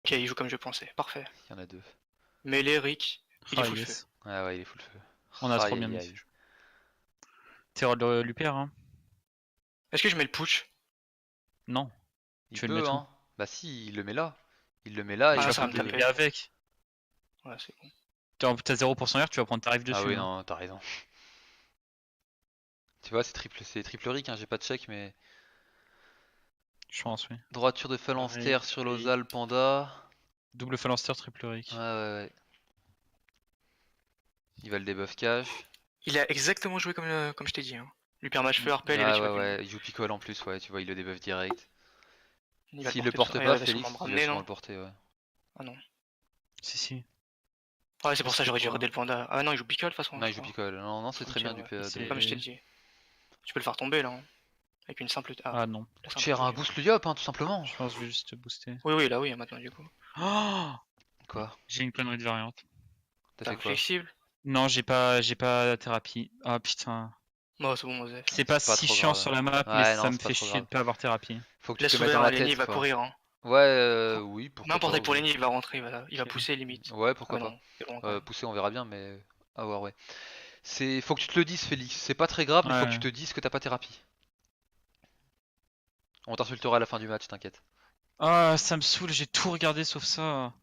Ok, il joue comme je pensais, parfait. Il y en a deux. Mêlée, Rick, il est Ah full feu. yes. Ah ouais, il est full feu. On a trop Aïe bien aïe mis. aïe. Terror de l'UPR hein. Est-ce que je mets le putsch? Non. Il Tu veux le peut mettre où? hein. Bah si, il le met là. Il le met là Mais et tu Ah, vas ça va prendre me tes peut... dégâts taper. avec. Ouais, c'est bon. T'as 0% R, tu vas prendre tarif Ah dessus. oui Hein. non, t'as raison. Tu vois, c'est triple Rick, hein, j'ai pas de check mais... Je pense, oui. Droiture de phalanstère sur Lozal, Panda. Double phalanstère, triple Ouais Rick. ouais ouais. Il va le debuff cash. Il a exactement joué comme je t'ai dit. Hein. Lui perd match feu, Harpel, il a Ah tué ouais plus loin. ouais, il joue picole en plus, ouais, tu vois, il le debuff direct. Il va le S'il le porter, porte ah, pas, il va sûrement me Félix, il va ramener, sûrement non? le porter, ouais. Ah non. Si. Ouais, c'est pour ça que j'aurais dû quoi rater le panda. Ah non, il joue picole de toute façon, Non, je il joue crois. picole. Non, non, c'est très Ok, bien du ouais. PA2. Comme je t'ai dit. Tu peux le faire tomber là. Hein. Avec une simple. Ah non. La Coûte simple cher un touche. boost le yop, hein, tout simplement. Je pense que je vais juste te booster. Oui, là, oui, maintenant du coup. Oh, Quoi? j'ai une connerie de variante. T'as T'as fait un quoi? flexible? Non, j'ai pas la thérapie. Ah putain. Non, c'est bon, Mosef. C'est pas C'est pas si trop chiant grave. sur la map, mais Ouais, ça non, me c'est pas fait trop chier de grave. pas avoir thérapie. Faut que tu te Laisse le mettes ouvert, dans hein, la Lenny, il tête, va quoi. courir. Hein. Ouais, oui, pourquoi pas, N'importe pour oui. Lenny, il va rentrer, il va Ok. pousser limite. Ouais, Ah pourquoi bah pas. non, c'est loin quand même. Pousser, on verra bien, mais... À voir, ouais. Faut que tu te le dises, Félix. C'est pas très grave, mais faut que tu Ouais. te dises que t'as pas thérapie. On t'insultera à la fin du match, t'inquiète. Ah, ça me saoule, j'ai tout regardé sauf ça.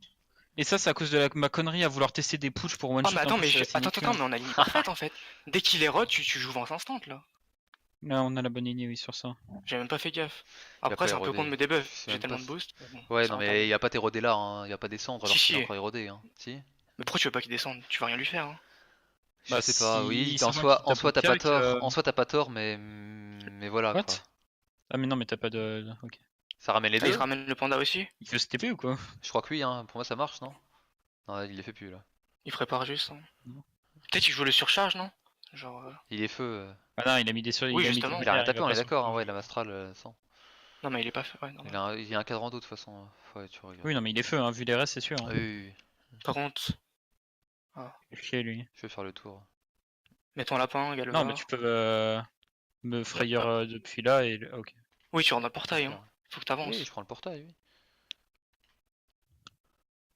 Et ça, c'est à cause de ma connerie à vouloir tester des pushs pour Ah one-shot mais un attends, push à la attends, Sénéquien. mais on a ligne parfaite en fait. Dès qu'il est rod, tu joues Vence Instant là. Là, on a la bonne lignée, oui, sur ça. J'ai même pas fait gaffe. Il a Après, pas c'est un peu con érodé. de me Je debuff. sais J'ai même pas tellement de si... boost. Mais bon, Ouais, c'est non, mais il rentable. y a pas d'érodé là, hein. Il y a pas descendre alors qu'il est Si. encore érodé, hein. Si? Mais pourquoi tu veux pas qu'il descende? Tu vas rien lui faire. Hein. Je Bah, sais pas, oui, si en simplement soi, qu'il en tape au soi t'as pas calque. tort, en soi t'as pas tort, mais voilà quoi. What? Ah, mais non, mais t'as pas de. Ok. Ça ramène les Ah, il te deux? ramène le panda aussi? Il veut se TP ou quoi? Je crois que oui, hein, pour moi ça marche, non? Non, il les fait plus là. Il prépare juste. Hein. Non. Peut-être qu'il joue le surcharge, non? Genre. Il est feu. Ah non, il a mis des Oui, il a mis des justement. Il a rien barrières, il tapé, va on pas est s'en d'accord, hein, ouais, charger. la Mastral, 100. Non, mais il est pas fait. Ouais, Il, normal. il y a un cadran d'eau de toute façon. Ouais, tu regardes. Oui, non, mais il est feu, hein, vu les restes, c'est sûr. Ah Hein. oui, oui, oui. Par contre. Ah. Chier, lui. Je vais faire le tour. Mets ton lapin, Non, mais tu Galvar. peux me frayeur Yep. depuis là et. Ok. Oui, tu rentres dans le portail. Hein. Super. Faut que Oui, t'avances. je prends le portail, oui.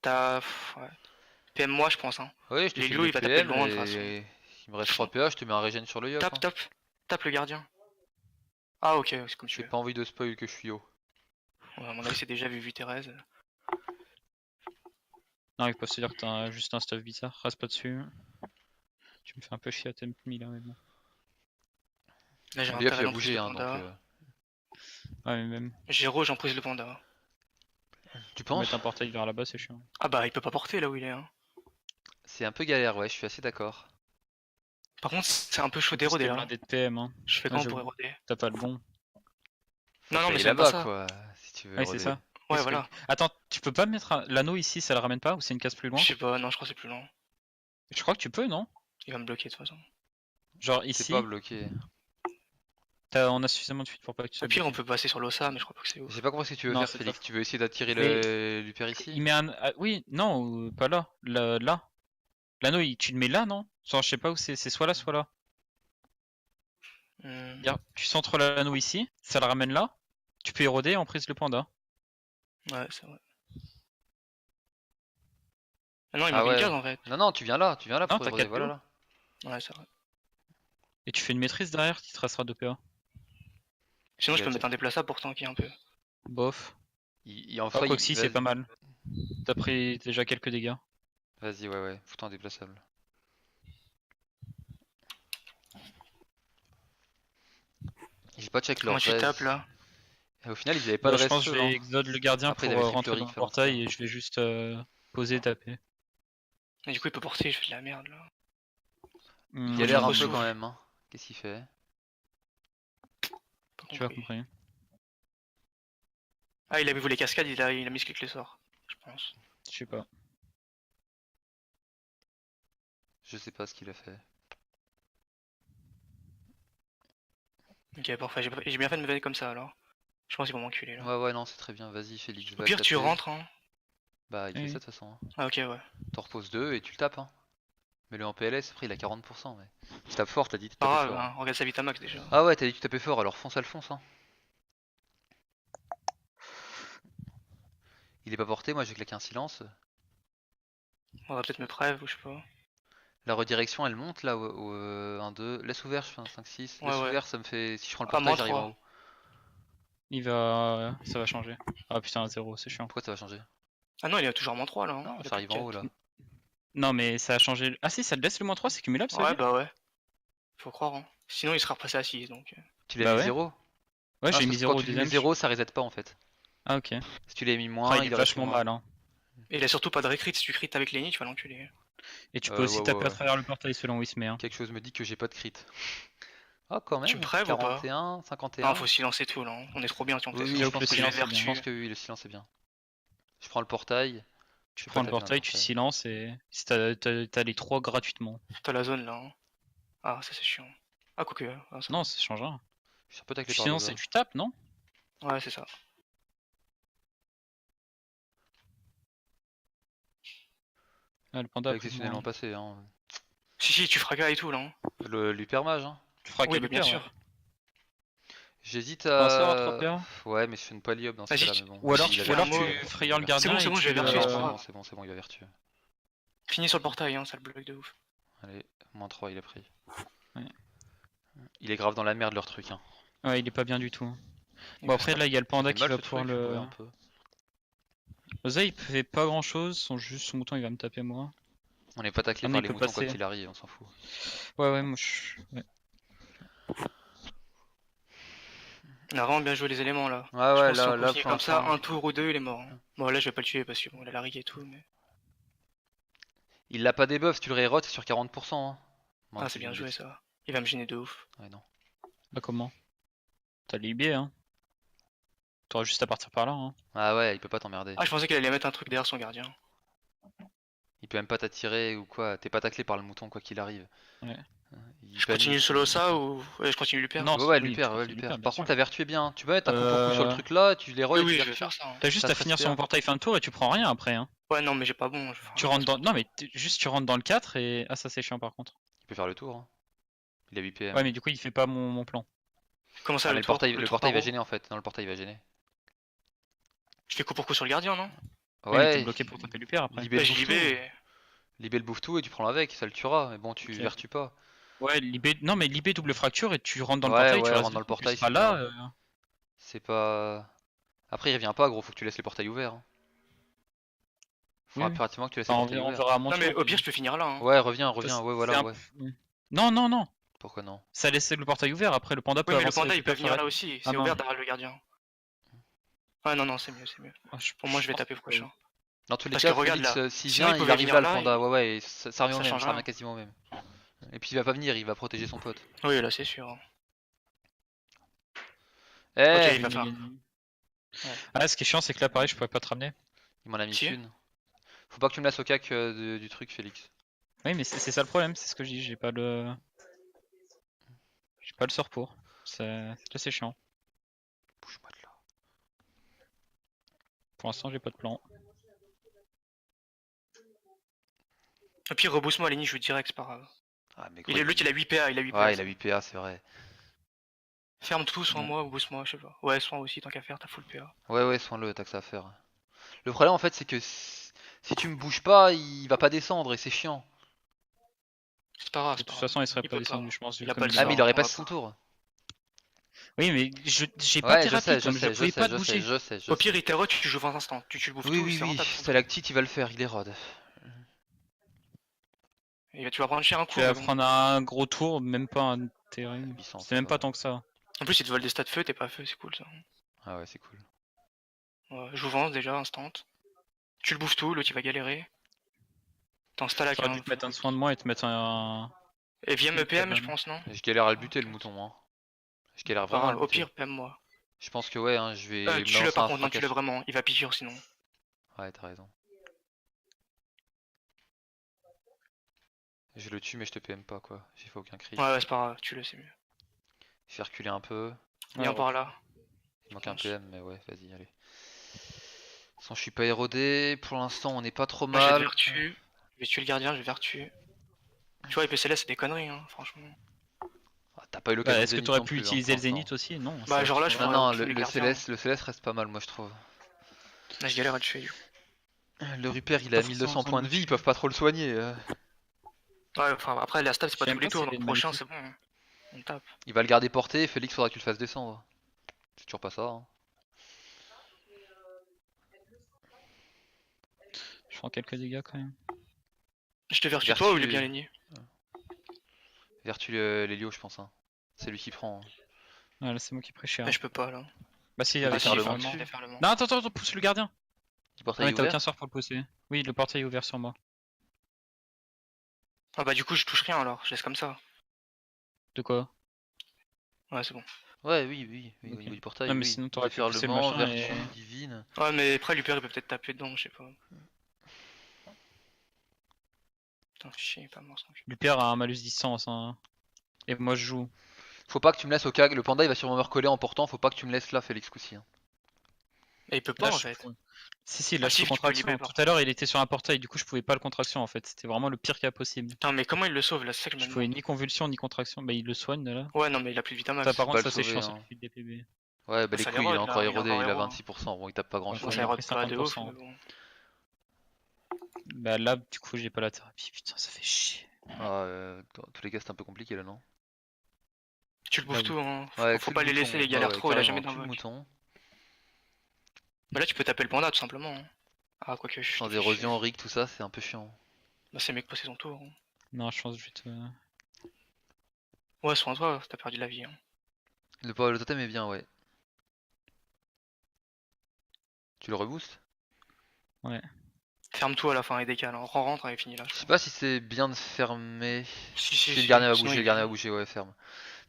T'as. Ouais. PM moi, je pense. Hein. Oui, je te file Lilio, le il va taper de PM loin de toute façon. et il me reste 3 PA, je te mets un régène sur le yop. Tape, Hein. tape. Tape le gardien. Ah, ok, c'est comme tu J'ai veux. pas envie de spoil que je suis haut. Ouais, à mon avis, c'est déjà vu Thérèse. Non, il peut se dire que t'as juste un stuff bizarre. Reste pas dessus. Tu me fais un peu chier à temp me là, mais bon. Là, j'ai Le un yop il Terren a en prise bougé, le hein, donc... panda. Ouais, mais même. J'ai rouge en prise le panda. Tu penses? Mettre un portail vers là-bas, c'est chiant. Ah bah, il peut pas porter là où il est. Hein. C'est un peu galère, ouais, je suis assez d'accord. Par contre, c'est un peu chaud En plus, d'éroder t'es là. blindé de PM, hein. Je fais Ah, comment pour j'avoue. éroder? T'as pas le bon. Faut Non, que non, mais t'ailles c'est même pas là-bas, ça. quoi, si tu veux Ouais, c'est éroder. ça. Ouais, Est-ce voilà. Attends, tu peux pas mettre l'anneau ici, ça le ramène pas ou c'est une case plus loin? Je sais pas, non, je crois que c'est plus long. Je crois que tu peux, non? Il va me bloquer de toute façon. Genre T'es pas ici, bloqué. on a suffisamment de fuite pour pas que tu sois Au pire, on bloqué. peut passer sur l'Ossa, mais je crois pas que c'est ouf. J'ai pas compris ce que tu veux Non, faire, c'est Félix. tough. Tu veux essayer d'attirer Mais l'hyper ici? il met un. Oui, non, pas là. Là. L'anneau, tu le mets là, non? Genre, je sais pas où c'est soit là, soit là. Regarde, tu centres l'anneau ici, ça le ramène là. Tu peux éroder en prise le panda. Ouais, c'est vrai. Ah non, il Ah manque une ouais. case en fait. Non, tu viens là Non, pour t'as éroder, 4 voilà PO. là. Ouais, c'est vrai. Et tu fais une maîtrise derrière qui te restera 2 PA. Sinon, je Il peux a mettre un déplaçable pour tanker un peu. Bof. en Ah, soi, quoi que si, c'est vas-y. pas mal. T'as pris déjà quelques dégâts. Vas-y, ouais, fous-toi un déplaçable. J'ai pas check leur Comment tu res. tapes là? Et au final, ils avaient pas de Je res pense que je feu, vais hein. exode le gardien Après, pour ils avaient rentrer dans Triptoric, le portail et je vais juste poser et taper. Et du coup, il peut porter, je fais de la merde là. Il Faut que je galère un peu ressouffle. quand même, hein. Qu'est-ce qu'il fait? Pas Tu as compris. compris. Ah, il avait vu les cascades, il a mis ce clic les sorts. Je pense. Je sais pas. Je sais pas ce qu'il a fait. Ok, parfait. J'ai bien fait de me venir comme ça alors. Je pense qu'ils vont m'enculer là. Ouais, non, c'est très bien. Vas-y, Félix, Au va pire, tu taper. rentres, hein. Bah, il fait Oui. ça de toute façon. Hein. Ah, ok, ouais. T'en reposes 2 et tu le tapes, hein. Mets-le en PLS, après il a 40%. Mais... Tu tapes fort, t'as dit que tu Pas tapais grave, fort. hein. Regarde sa Vitamax déjà. Ah ouais, t'as dit que tu tapais fort, alors fonce Alphonse, hein. Il est pas porté, moi j'ai claqué un silence. On va peut-être me prêve ou je sais pas. La redirection elle monte là au 1, 2. Laisse ouvert, je fais un 5, 6. Ouais, Laisse ouais. ouvert, ça me fait. Si je prends le Ah, portail, moins j'arrive en 3. haut. Ça va changer. Ah putain, 0, c'est chiant. Pourquoi ça va changer? Ah non, il est toujours moins 3 là. Hein. Non, Il a j'arrive plus en de haut là. 4. Non, mais ça a changé. Ah si, ça te laisse le moins 3, c'est cumulable, ça veut Ouais, dire? bah ouais. Faut croire. Hein. Sinon, il sera repassé à 6 donc. Tu l'as Bah mis ouais. 0? Ouais, Ah, j'ai parce mis que 0 quand au tu lui mets deuxième. 0, ça reset pas en fait. Ah ok. Si tu l'as mis Ah, moins, il est il aurait pris vachement moins. mal, hein. Et il a surtout pas de recrit. Si tu crites avec Lenny, tu vas l'enculer. Et tu peux aussi Ouais, taper à ouais. travers le portail selon où il se met. Hein. Quelque chose me dit que j'ai pas de crit. Ah, quand Tu me même, prêves ou pas? 41, Non, 51. faut silencer tout là. Hein. On est trop bien si on Oui, fait oui, ça. je J'avoue pense que le que, silence, je c'est vais bien. je pense que oui, le silence est bien. Je prends le portail. Tu Je vais prends pas le taper dans portail, tu silences et si t'as les 3 gratuitement. T'as la zone là. Hein. Ah, ça c'est chiant. Ah, quoique. Ah, ça Non, va. ça change rien. Je suis un peu taclé Tu par le silences et bas. tu tapes, non? Ouais, c'est ça. Ah, le panda Pas a pris le moins. exceptionnellement passé, hein. Si, tu fragas et tout là. Hein. L'hypermage, hein. Tu feras Oui, quel bah, bien hyper, sûr. ouais. J'hésite Un sort à à. 3 PA. Ouais, mais je fais une polyop dans ce Vas-y, cas-là, mais bon. Ou alors, Il a fais un vertu, mot. tu frayeur le il a vertu. gardien c'est bon, et je vais tu vertu, Non, c'est non, pas c'est grave. bon, c'est bon, c'est bon, il a vertu. Finis sur le portail, hein, ça le bloque de ouf. Allez, moins 3, il a pris. Ouais. Il est grave dans la merde leur truc, hein. Ouais, il est pas bien du tout. Il Bon va après se là il y a le Ça panda fait qui mal va ce pouvoir truc, ouais, le... un peu. Oza il fait pas grand chose, son mouton il va me taper moi. On n'est pas taclé Ah non, par il les peut moutons passer. quoi qu'il arrive, on s'en fout. Ouais moi je... Ouais. Il a vraiment bien joué les éléments là. Ouais, Je ouais, pense que si on là continue pour comme ça, l'instant. un tour ou deux, il est mort. Hein. Bon, là, je vais pas le tuer parce que bon, il a la rig et tout, mais. Il l'a pas débuff, si tu le rerotes, c'est sur 40%. Hein. Bon, Ah, c'est bien joué ça. Il va me gêner de ouf. Ouais, non. Bah comment? T'as l'IB hein. T'auras juste à partir par là hein. Ah ouais, il peut pas t'emmerder. Ah, je pensais qu'il allait mettre un truc derrière son gardien. Il peut même pas t'attirer ou quoi. T'es pas taclé par le mouton quoi qu'il arrive. Ouais. Il Je panique, continue solo ça ou. Ouais, je continue lui perdre. Non, Ouais, ouais, oui, lui tu perd, ouais, continues lui de perd. perdre, bien Par sûr. contre, la vertu est bien. Hein. Tu peux mettre un coup pour coup sur le truc là, tu les rolls Oui, et tu je vais vertu. faire ça. Hein. T'as juste Ça à se finir respire. son portail fin de tour et tu prends rien après hein. Ouais, non, mais j'ai pas bon. Tu rentres dans... Non mais juste tu rentres dans le 4 et... Ah ça c'est chiant par contre. Il peut faire le tour. Hein. Il a 8 PM. Ouais mais du coup il fait pas mon plan. Comment ça, Ah, mais le le tour portail, le le tour portail va paro gêner en fait. Non, le portail va gêner. Je fais coup pour coup sur le gardien, non? Ouais mais t'es Ouais, bloqué pour taper l'hyper après. Libé Bah, le j'ai bouffe libé. tout. Libé le bouffe tout et tu prends avec, ça le tuera. Mais bon, tu Ok. vertues pas. Ouais, Libé... Non mais Libé double fracture et tu rentres dans le Ouais, portail, tu ouais, restes rentre dans le dessus, tu portail, seras c'est là. bien. C'est pas. Après, il revient pas, gros. Faut que tu laisses le portail ouvert. Hein. Faut Oui, oui. impérativement que tu laisses Enfin, le on portail verra, on ouvert. verra à mon Non, mais tour, au pire, je peux finir là. Hein. Ouais, reviens, Ça, ouais, c'est voilà, un ouais. peu- Non, non, non. Pourquoi non? Ça laisse le portail ouvert, après le panda peut Oui, mais le avancer panda avec il peut venir là l'hyper aussi. Ah C'est non. ouvert derrière le gardien. Ah non, non, c'est mieux, c'est mieux. Ah, Pour moi, je vais pense taper que- prochain. Dans tous les Parce cas, que regarde, Félix, là, s'il sinon, vient, il il pouvait arrive venir là, le là, panda. et- Ouais, ouais, et ça revient au ça même, change ça revient rien. quasiment au même. Et puis il va pas venir, il va protéger son pote. Oui, là, c'est sûr. Eh, Ok, il va faire. Ah, ce qui est chiant, c'est que là, pareil, je pourrais pas te ramener. il m'en a mis Si. une. Faut pas que tu me lasses au cac du truc, Félix. Oui, mais c'est ça le problème, c'est ce que je dis, j'ai pas le. J'ai pas le sort pour. Là, c'est chiant. Bouge-moi de là. Pour l'instant, j'ai pas de plan. Au pire, reboost-moi, Lenny, je joue direct, c'est pas grave. Ah, mais Il est l'autre, il a 8 PA, il a 8 PA. Ouais, il a 8 PA, c'est vrai. Ferme tout, soin Ouais. moi ou boost-moi, je sais pas. Ouais, soin aussi, tant qu'à faire, t'as full PA. Ouais, ouais, soin-le, t'as que ça à faire. Le problème, en fait, c'est que si tu me bouges pas, il va pas descendre et c'est chiant. C'est pas grave, De c'est toute pas grave. façon, il serait Il pas peut descendu, pas. je pense. Vu Il a comme pas le Ah, mais il aurait on va passé son pas. tour. Oui, mais j'ai pas Ouais, je thérapie, sais, je donc je sais, je pouvais pas sais, te je sais, bouger. je sais, je Au pire, sais. il t'érote, tu joues 20 instants. Tu le bouffes Oui, tout, oui, c'est oui, rentable. Stalactite, il va le faire, il est rod. Tu vas prendre cher un coup. Tu vas Mais bon. prendre un gros tour, même pas un terrible. 800, C'est ça même va. pas tant que ça. En plus, il te vole des stats feu, t'es pas feu, c'est cool ça. Ah ouais, c'est cool. Ouais, je vous vance déjà, instant. Tu le bouffes tout, l'autre il va galérer. T'en stack J'aurais dû te mettre un soin de moi et te mettre un. Et viens me PM, je cabane. pense, non? Je galère à le buter, le mouton, hein. Je galère Pas vraiment à grave, le au buter. pire, PM moi. Je pense que ouais, hein, je vais me Tue-le lancer par un contre, non, fracasse. tue-le vraiment, il va piqûre sinon. Ouais, t'as raison. Je le tue, mais je te PM pas, quoi. J'ai fait aucun crit. Ouais, c'est pas grave, tue-le, c'est mieux. Je vais reculer un peu. Viens Ouais, par là. Il manque un PM, mais ouais, vas-y, allez. Sans, je suis pas érodé. Pour l'instant, on est pas trop Moi j'ai de mal. vertu. Je vais tuer le gardien, je vais vertu. Tu vois, IPCLS c'est des conneries, hein, franchement. Ah, t'as pas eu Bah, l'occasion de est-ce que Zénith t'aurais non pu plus, hein, utiliser pour le zénith l'instant. aussi? Non. Bah, ça- genre là, ça- je Non, prends non, tous les le gardiens. Céleste reste pas mal, moi je trouve. Là, je galère à le tuer. Du coup. Le Rupert il Pas a forcément 1200 besoin de points de le vie, ils tuer. peuvent pas trop le soigner. Ouais, enfin après, la stab, c'est pas J'aime tous les pas tours, s'il donc est de prochain, magnétisme. c'est bon. Hein. On tape. Il va le garder porté, Félix faudra que tu le fasses descendre. C'est toujours pas ça. Hein. Je prends quelques dégâts quand même. Je te vertue toi ou il est bien Vertu, aligné? Vertu l'Hélio je pense. Hein. C'est lui qui prend. Hein. Ouais, là c'est moi qui prêchais. Mais Hein. je peux pas là. Bah si, peux avec si, déferlement déferlement. dessus. déferlement. Non, attends, pousse le gardien. Du Ah portail mais est t'as aucun ouvert. sort pour le pousser. Oui, le portail est ouvert sur moi. Ah bah du coup, je touche rien alors, je laisse comme ça. De quoi? Ouais, c'est bon. Ouais, oui, au Ok. niveau du portail, Non mais oui. sinon t'aurais pu pousser le Déferlement, machin vertu, et... divine. Ouais, mais après, l'UPR, il peut peut-être taper dedans, je sais pas. Putain, chier, il est pas mort, ça. Lupère a un malus distance. Hein. Et moi je joue. Faut pas que tu me laisses au cas. Le panda il va sûrement me recoller en portant, faut pas que tu me laisses là, Félix Coussi. Hein. Et il peut Là pas en je fait. peux... Si, là Ah je si, peux tu peux contraction. libérer par Tout à l'heure il était sur un portail, du coup je pouvais pas le contraction en fait. C'était vraiment le pire cas possible. Putain, mais comment il le sauve là? C'est ça que je Je me pouvais demande. ni convulsion ni contraction. Bah il le soigne là. Ouais, non, mais il a plus de Ça Vitamax. par Tu peux pas contre le ça c'est sauver. chiant, ça Hein. fait de DPB. Ouais, bah Ah, les ça couilles, il est l'érode encore là, il est érodé, encore il a héros. Hein. 26%. Bon, il tape pas grand Ouais, Bon, chose. il ça a érode pris pas de ouf, 50%. mais bon. Bah là du coup j'ai pas la thérapie, putain ça fait chier. Ah, dans tous les cas, c'est un peu compliqué là, non? Tu le Là bouffes oui. tout, hein. Ouais, Faut tue le pas les mouton. laisser, il Ouais, galère ouais, trop, il a carrément, jamais tue le d'invoque. mouton. Bah là, tu peux taper le panda tout simplement. Hein. Ah, quoique, je Sans te fais chier. érosion, rig, tout ça, c'est un peu chiant. Bah, c'est mec passer son tour. Hein. Non je pense que je vais te... Ouais, soin toi, t'as perdu la vie. Hein. Le totem est bien, ouais. Tu le reboostes? Ouais. Ferme tout à la fin et décale. Hein. Rentre et fini là. Je sais pas si c'est bien de fermer. Si, Si si, le si. gardien va Sinon, bouger, le il gardien va vient. bouger, ouais, ferme.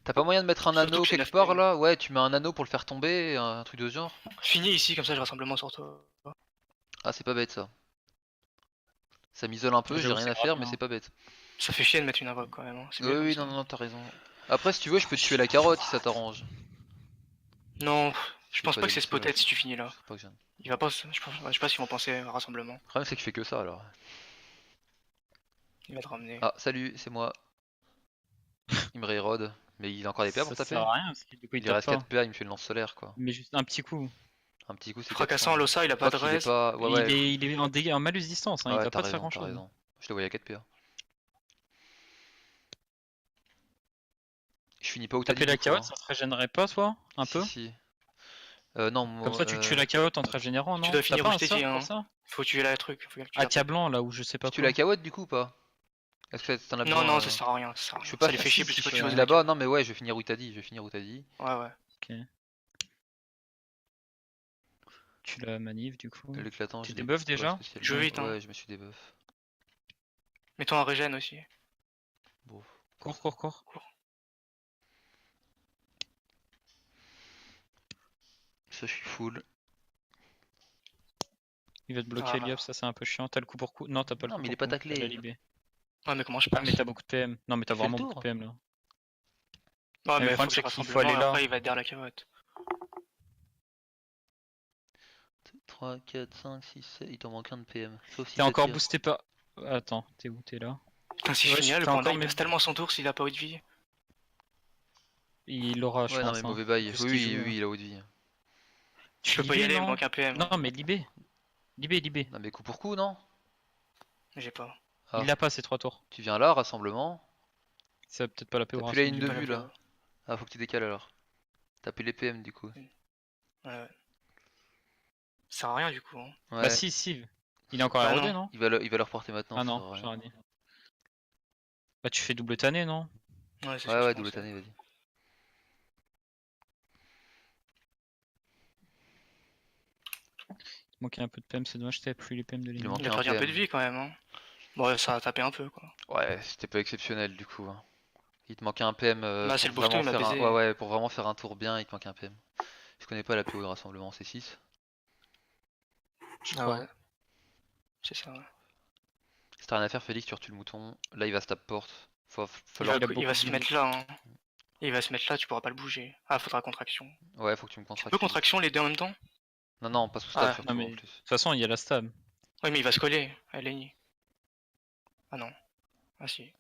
T'as pas moyen de mettre un Surtout anneau que c'est quelque 9 part PM. là? Ouais, tu mets un anneau pour le faire tomber, un truc de ce genre? Fini ici, comme ça, je rassemblement sur toi. Ah, c'est pas bête ça. Ça m'isole un peu, j'ai J'avoue rien c'est à grave faire, mais bien. c'est pas bête. Ça fait chier de mettre une invoque quand même. Hein. C'est Oui, mieux comme oui, ça. non, t'as raison. Après, si tu veux, je peux te tuer la carotte si ça t'arrange. Non, je C'est pense pas pas des que c'est bouts sauvages. spotted si tu finis Je là. sais pas que j'aime. Il va pas, je sais pas s'ils vont penser à rassemblement. Le problème, c'est que je fais que ça alors. Il va te ramener. Ah, salut, c'est moi. Il me rérode. Mais il a encore des PA pour Ça sert taper? à rien parce que du coup il Il lui tape reste 4 pas. PA, il me fait le lance solaire quoi. Mais juste un petit coup. Un petit coup, c'est Fracassant, 400. Losa, il a Je pas crois de qu'il est res. pas. Ouais, ouais, Il est en dégâts, en malus distance, hein, il ouais, va t'as pas te faire raison, grand t'as chose. raison. Je le voyais à 4 PA. Je finis pas où t'as dit Taper du la coup. Hein. carotte, ça te régénérerait pas toi? Un Si, peu? si. Non, Comme moi. ça tu tues la carotte en te régénérant, Tu non? dois T'as finir pas où un je t'ai dit. sort Hein. pour ça? Faut tuer la truc. Faut que tu Atia tapes. blanc là où je sais pas Tu tues quoi. la carotte du coup ou pas? Est-ce que t'en as Non, besoin non, ça sert à rien. Ça sert à Je rien. peux pas Ça les faire fait chier si plus que je tu finis vas là-bas. Non, mais ouais, je vais finir où t'as dit. Je vais finir où t'as dit. Ouais, ouais. Ok. Tu la manif du coup. L'éclatant, Tu je l'ai débuffes pas déjà? spécialement. Je veux vite, hein. Ouais, je me suis débuff. Mets-toi un régène aussi. Bon. Cours. Ça, je suis full. Il va te bloquer Ah. Eliab, ça c'est un peu chiant. T'as le coup pour coup? Non, t'as pas le Non, coup mais il pour est pas coup. T'as la taclé. libé. Ouais, mais comment je Ah passe? mais t'as beaucoup de PM. Non mais t'as Tu fais le vraiment beaucoup de tour. PM là. Ouais, Mais mais le faut problème que c'est je qu'il faut rassemblement aller et là. après il va derrière la carotte. 3, 4, 5, 6, 7. Il t'en manque un de PM. Sauf si T'es ça encore tire. boosté par... Attends, t'es où? T'es là? Putain, si Ouais, je finis là, le t'as panda encore il mes... passe tellement son tour s'il a pas eu de vie. Il l'aura je Ouais, non, mais pense. Hein. mauvais bail. Vu ce Oui, qu'il oui, joue, oui, hein. il a haut de vie. Je peux pas y Libé, aller, il me non? manque un PM. Non mais Libé. Libé. Non, mais coup pour coup, non? J'ai pas. Ah. Il l'a pas ces 3 tours. Tu viens là, rassemblement. Ça va peut-être pas la paix T'as au plus la ligne rassemblement. de Pas la vue là. PO. Ah, faut que tu décales alors. T'as plus les PM du coup. Ouais. Ça sert à rien du coup. Hein. Bah Ouais. si. Il est encore Bah érodé, non. non? Il va le reporter maintenant. Ah Ça non, sert à rien. j'aurais dit. Bah tu fais double tanné, non? Ouais, c'est ce que Ouais, je ouais, double pensais. tanné, vas-y. Il manquait un peu de PM, c'est dommage, t'avais plus les PM de Il l'ennemi. manque Il a un perdu un peu PM. de vie quand même. Hein. Bon, ça a tapé un peu quoi. Ouais, c'était pas exceptionnel du coup. Hein. Il te manquait un PM Bah, c'est pour le bouffeton, vraiment il m'a faire un... baisé. Ouais, ouais, pour vraiment faire un tour bien, il te manque un PM. Je connais pas la PO de rassemblement, c'est 6. Je Ah crois. ouais. C'est ça, ouais. Si t'as rien à faire, Félix, tu retues le mouton. Là, il va se tape porte. Il Falloir... va, a il beaucoup va de se vie. mettre là. Hein. Il va se mettre là, tu pourras pas le bouger. Ah, faudra contraction. Ouais, faut que tu me Tu contractes. peux Félix. contraction les deux en même temps? Non, pas sous stab Ah, surtout Non mais en de plus. toute façon il y a la stab. Oui, mais il va se coller. Elle est née. Ah non. Ah si.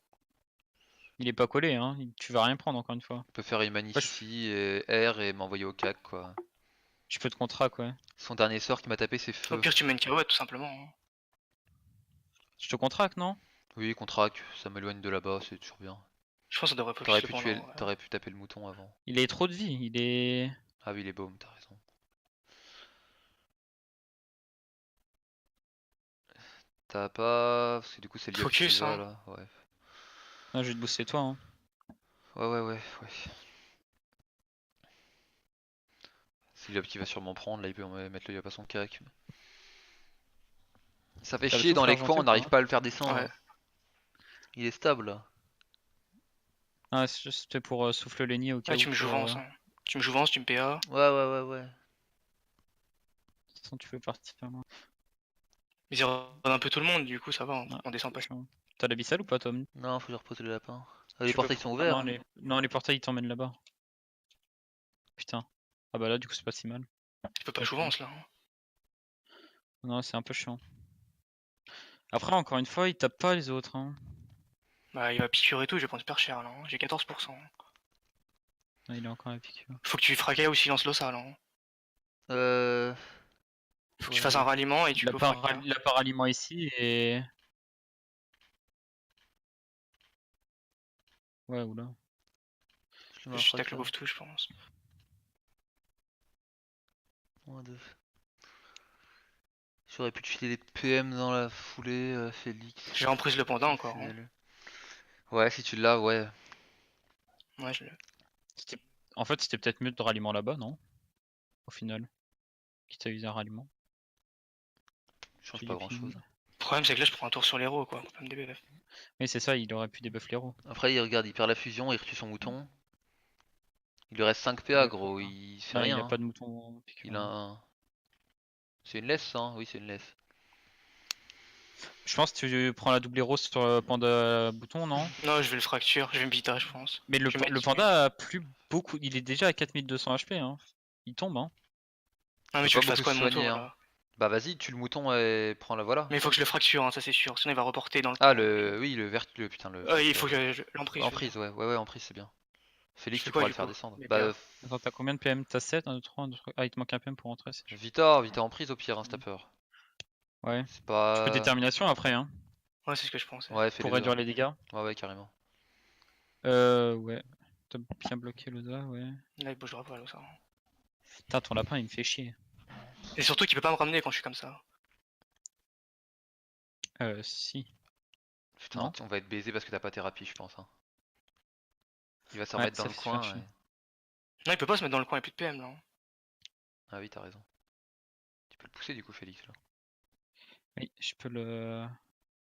Il est pas collé, hein. Tu vas rien prendre encore une fois. Tu peux faire une manif Ouais, je- ici, et R et m'envoyer au CAC quoi. Je peux te contract, ouais. Son dernier sort qui m'a tapé, c'est Au feu. pire, tu mets une carotte tout simplement. Hein. Je te contract, non? Oui, contract, ça m'éloigne de là-bas, c'est toujours bien. Je pense que ça devrait T'aurais focus pu cependant. tuer, t'aurais pu taper le mouton avant. Il a trop de vie, il est... Ah oui, il est baume, t'as raison. T'as pas... Parce que du coup c'est Lyob qui Focus, va hein. là, ouais. Ah, je vais te booster toi, hein. Ouais. C'est Lyob qui va sûrement prendre, là il peut mettre le Lyob à son cac. Ça fait T'as le chier, dans souffle les argenté coins on ou pas, n'arrive hein? pas à le faire descendre. Ouais. Hein. Il est stable là. Ah, c'était pour souffle le nid au cas Ouais, où tu me joues pour, Vance. Hein. Tu me joues Vance, tu me PA. Ouais. de toute façon, tu peux partir là. Mais ils redonnent un peu tout le monde, du coup ça va, Ouais, on descend pas. franchement. T'as la bicelle ou pas, Tom? Non, faut que je repose le lapin. Ah, les Tu peux portails sont Ah, ouverts. non, les portails ils t'emmènent là-bas. Putain. Ah bah là, du coup, c'est pas si mal. Tu peux pas Ok. jouer Vance là. Hein. Non, c'est un peu chiant. Après, encore une fois, il tape pas les autres, hein. Bah, il va piqûrer et tout, je vais prendre super cher là. Hein. J'ai 14%. Ah, il est encore à pique. Faut que tu fracailles ou silence Lossa là. Hein. Euh... Faut que Ouais, tu fasses un ralliement et tu peux fracailler. Il a pas ralliement ici et... Ouais, oula. Je le mets un Je frac tacle le là. bouffe tout, je pense. Moins deux. J'aurais pu te filer des PM dans la foulée, Félix. J'ai en prise le panda encore. Hein. FNL. Ouais, si tu l'as, ouais. Ouais, je le. En fait, c'était peut-être mieux de ralliement là-bas, non? Au final. Quitte à user un ralliement. Je change J'ai pas du grand ping. chose. Le problème, c'est que là, je prends un tour sur l'héros quoi. Pas me DBF. Oui, c'est ça, il aurait pu debuff l'héros. Après, il regarde, il perd la fusion, il retue son mouton. Il lui reste 5 PA, gros, il fait Non, rien. il a Hein. pas de mouton piqûre. Il a un... C'est une laisse, ça, hein. Oui, c'est une laisse. Je pense que tu prends la double héros sur panda bouton, non? Non, je vais le fracture, je vais me bita, je pense. Mais Je vais mettre- le panda a plus beaucoup. Il est déjà à 4200 HP, hein. Il tombe, hein. Ah, mais Il tu peut veux que pas je fasse beaucoup quoi se de mon soigner, tour hein. là? Bah vas-y, tue le mouton et prends la voilà. Mais il faut que je le fracture, hein, ça c'est sûr. Sinon, il va reporter dans le. Ah, le... Oui, le vert... Le... Putain, le... Il faut que je l'emprise. En prise, ouais, en prise, c'est bien. Félix, fais tu quoi, pourras du le faire coup descendre. Les Bah, PA. Attends, t'as combien de PM? T'as 7, 1, 2, 3, 1, 2, 3. Ah, il te manque un PM pour rentrer. Vita en prise au pire, hein, si t'as peur. Ouais. C'est Tu peux pas... détermination après, hein. Ouais, c'est ce que je pensais. Ouais, fais Pour les deux. réduire les dégâts. Ouais, carrément. Ouais. T'as bien bloqué l'Oda, ouais. Là, il bougera pas, là, ça. Putain, ton lapin, il me fait chier. Et surtout qu'il peut pas me ramener quand je suis comme ça. Si. Putain, Non. on va être baisé parce que t'as pas thérapie, je pense. Hein. Il va se Ouais, remettre dans ça le fait coin. super chier. Non, il peut pas se mettre dans le coin, il n'y a plus de PM là. Hein. Ah oui, t'as raison. Tu peux le pousser du coup, Félix, là. Oui, je peux le... Ouais,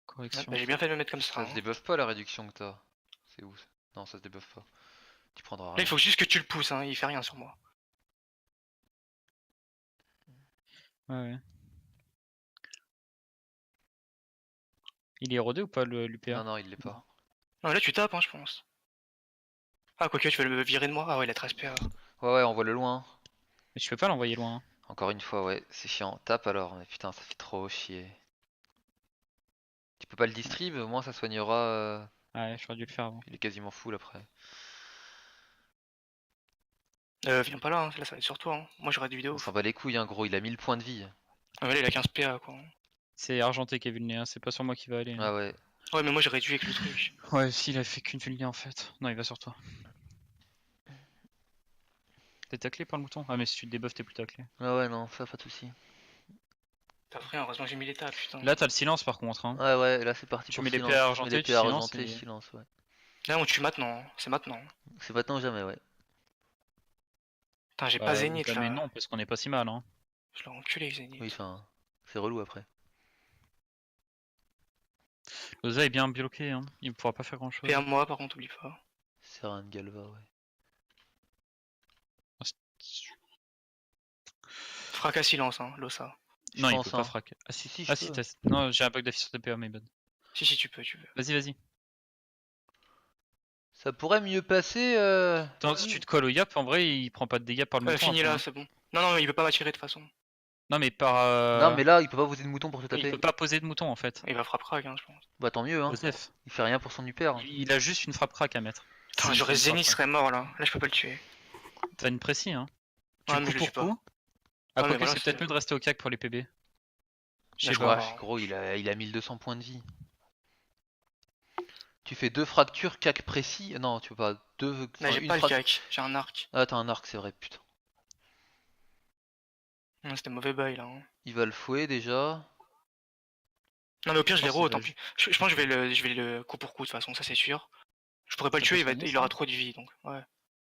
Correction. bah, j'ai bien fait de me mettre comme ça. Ça Hein. se débuffe pas la réduction que t'as. C'est où ça? Non, ça se débuffe pas. Tu prendras Là, rien. il faut juste que tu le pousses, hein. Il fait rien sur moi. Ouais. Il est érodé ou pas l'UPA? Non, il l'est pas. Non, là, tu tapes, hein, je pense. Ah, quoique, tu veux le virer de moi? Ah, ouais, il a 13 PA. Ouais, on voit le loin. Mais je peux pas l'envoyer loin, hein. Encore une fois, ouais, c'est chiant. Tape alors, mais putain, ça fait trop chier. Tu peux pas le distrib, au moins ça soignera. Ouais, j'aurais dû le faire avant. Il est quasiment full après. Viens pas là, hein. Là, ça va être sur toi. Hein. Moi, j'aurais du vidéo. On s'en bat les couilles, hein, gros, il a 1000 points de vie. Ah, mais là, il a 15 PA, quoi. C'est Argenté qui est vulné, hein. C'est pas sur moi qui va aller. Hein. Ah ouais. Ouais, mais moi, j'ai réduit avec le truc. Ouais, s'il a fait qu'une vulné en fait. Non, il va sur toi. T'es taclé par le mouton? Ah, mais si tu te débuffes, t'es plus taclé. Ouais, non, ça, pas de soucis. T'as vrai, heureusement que j'ai mis l'état, putain. Là, t'as le silence par contre, hein. Ouais, là c'est parti Tu pour mets les silence. PA Je mets argentés, les tu PA silences argentés, et- silence, ouais. Là, on tue maintenant. Hein. C'est maintenant. C'est maintenant ou jamais, ouais. Putain, j'ai pas Zénith Mais là. non, parce qu'on est pas si mal, hein. Je l'ai enculé, Zénith. Oui, enfin, c'est relou après. Loza est bien bloqué, hein. Il pourra pas faire grand chose. PA moi, par contre, oublie pas. C'est rien de Galva, ouais. Fracas silence, hein, Lossa. Non, il pense, peut hein. pas frac. Ah si, Si, ah, je si peux. t'as... Non, j'ai un bug d'affiche sur TPA, mais bon. Si, tu peux, tu veux. Vas-y. Ça pourrait mieux passer. Attends, si tu te colles au yap, en vrai, il prend pas de dégâts par le mouton. Fini après, là, hein. c'est bon. Non, mais il peut pas m'attirer de toute façon. Non, mais par. Non, mais là, il peut pas poser de mouton pour te il taper. peut pas poser de mouton en fait. Il va frappe crack, hein, je pense. Bah tant mieux, hein. Joseph, Il fait rien pour son upper. il a juste une frappe crack à mettre. Putain, Si, j'aurais une frappe Zénith crack. serait mort là. Là, je peux pas le tuer. T'as une précis, hein. Tu Ouais, le mais coupes je le pour tue pas. coup. Ah, Ouais, mais quoique, voilà, c'est peut-être mieux de rester au CAC pour les PB. Je sais je pas. crois. Ouais, gros, il a 1200 points de vie. Tu fais 2 fractures, cac précis. Non, tu peux pas. Là, Enfin, j'ai une pas le fracture. cac, j'ai un arc. Ah, t'as un arc, c'est vrai, putain. C'était mauvais bail là. Hein. Il va le fouet déjà. Non, mais au pire, je Je les pense qu'il roule, va tant pis. Je pense que je vais le coup pour coup, de toute façon, ça c'est sûr. Je pourrais pas le Ça peut tuer, soigner, il ça? aura trop de vie, donc ouais.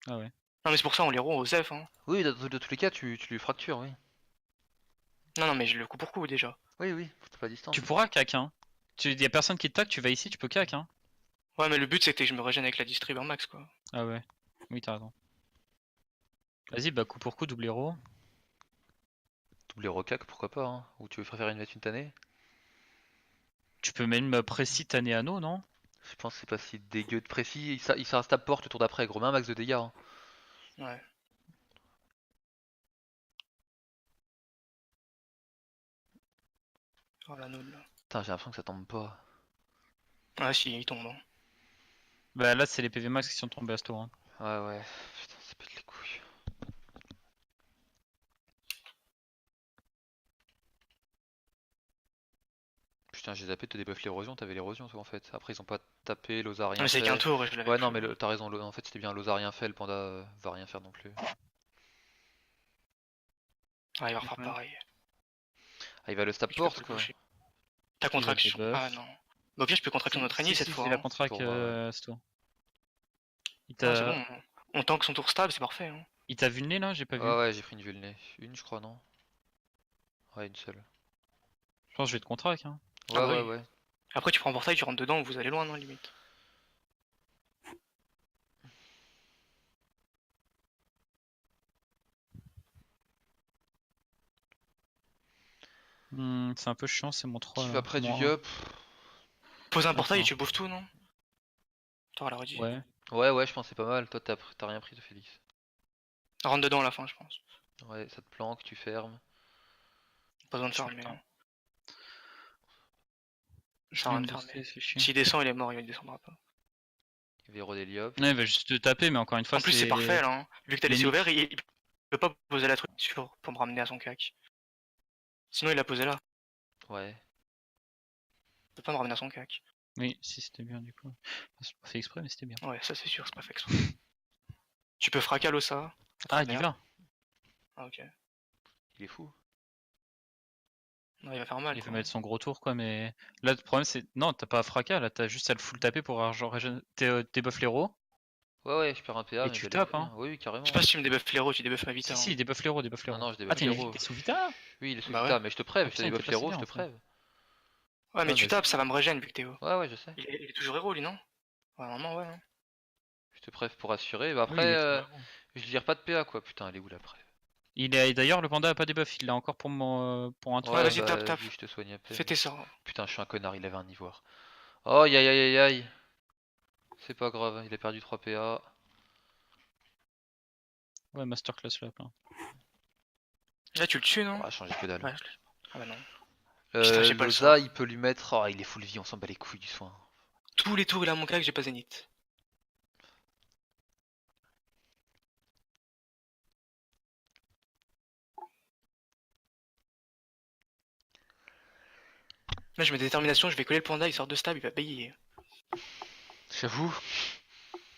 Ah ouais. Non, mais c'est pour ça, on les roule au Zef. Hein. Oui, de tous les cas, tu lui fractures, oui. Non, non, mais je le coup pour coup déjà. Oui, oui, faut pas distance. Tu pourras CAC, hein. Y a personne qui te tac, tu vas ici, tu peux CAC, hein. Ouais, mais le but c'était que je me régène avec la distrib en max, quoi. Ah ouais. Oui, t'as raison. Vas-y, bah coup pour coup, double héros. Double héros cac, pourquoi pas, hein. Ou tu veux faire une tannée. Tu peux même précis tanner anneau, non? Je pense que c'est pas si dégueu de précis. Il s'instable porte le tour d'après, gros, mais un max de dégâts. Hein. Ouais. Oh la noble. Putain, j'ai l'impression que ça tombe pas. Ah si, il tombe. Hein. Bah là, c'est les PV max qui sont tombés à ce tour. Hein. Ouais, ouais. Putain, ça pète les couilles. Putain, j'ai zappé de te débuff l'érosion, t'avais l'érosion toi en fait. Après, ils ont pas tapé, Loza a Non, rien mais c'est fait. qu'un tour et je l'avais Ouais, non, plus. mais t'as raison, en fait, c'était bien, Loza a rien fait, le panda va rien faire non plus. Ah, il va refaire Ouais. pareil. Ah, il va le stab Je peux porte pas le quoi. bouger. Ta Il va contraction. debuff. Ah non. Bah, au pire, je peux contraction notre ennemi cette fois. Il a Hein. contract Pour, ce tour. Il Ah, c'est t'a bon. On tank son tour stable, c'est parfait. Hein. il t'a vulné là? J'ai pas vu. Ouais, ouais, j'ai pris une vulnée. Une, je crois, non? Ouais, une seule. Je pense que je vais te contract. Hein. Ouais, Ah bah ouais, oui. ouais. Après, tu prends un portail, tu rentres dedans, vous allez loin, non, limite. C'est un peu chiant, c'est mon 3 Tu là. vas près du Moi, yup. Pose un portail et Attends. tu bouffes tout, non? T'auras la redit. Ouais. Ouais, ouais, je pense que c'est pas mal. Toi, t'as rien pris de Félix. Rentre dedans à la fin, je pense. Ouais, ça te planque, tu fermes. Pas besoin de Je fermer. le Hein. Je Ça sert à viens rien de de fermer. booster, c'est chiant. S'il descend, il est mort, il descendra pas. Il va éroder le yup. Ouais, il va juste te taper, mais encore une fois, En plus, c'est parfait là. Hein. Vu que t'as les laissé niques. ouvert, il peut pas poser la truc sur pour me ramener à son cac. Sinon, il l'a posé là. Ouais. Il peut pas me ramener à son cac. Oui, si c'était bien du coup. C'est pas fait exprès, mais c'était bien. Ouais, ça c'est sûr, c'est pas fait exprès. Tu peux fracal au ça. Ah, il y va. Ah, ok. Il est fou. Non, il va faire mal. Il va Quoi. mettre son gros tour, quoi, mais là, le problème, c'est. Non, t'as pas à fracas, là, t'as juste à le full taper pour genre debuff l'héros. Ouais, ouais, je perds un PA, Et mais tu j'allais tapes, très bien. hein. Oui, oui, carrément. Je sais pas si tu me débuffes l'héros, tu débuffes ma vita. Si, Hein. debuff l'héros, debuff Non, l'héros. non, je Ah, débuff t'es l'héros. sous Vita? Oui, il est sous Bah Vita, ouais. mais je te prève, Ah, je te putain, il débuff était pas l'héros, si je bien, te en fait. prève. Ouais, mais Ouais, tu mais tapes, ça va me régène vu que t'es haut. Ouais, ouais, je sais. Il est toujours héros, lui, non? Ouais, normalement, ouais. Hein. Je te prève pour assurer. Bah Oui, après, il est toujours héros. je gère pas de PA quoi. Putain, elle est où la preuve? Il est d'ailleurs le panda a pas debuff, il l'a encore pour un tour. Ouais, Ouais, vas-y, bah tape, tape. vas-y, je te soigne à peine. Fais tes sorts. Putain, je suis un connard, il avait un ivoire. Oh, aïe aïe aïe aïe. C'est pas grave, il a perdu 3 PA. Ouais, masterclass là. Plein. Là, tu le tues, non? On va changer que dalle. Ouais, je l'ai. Ah bah non. Putain, j'ai pas le Loza, sort. il peut lui mettre. Oh, il est full vie, on s'en bat les couilles du soin. Tous les tours, il a mon cac, j'ai pas zénith. Là, je mets détermination, je vais coller le panda, il sort de stab, il va payer. J'avoue.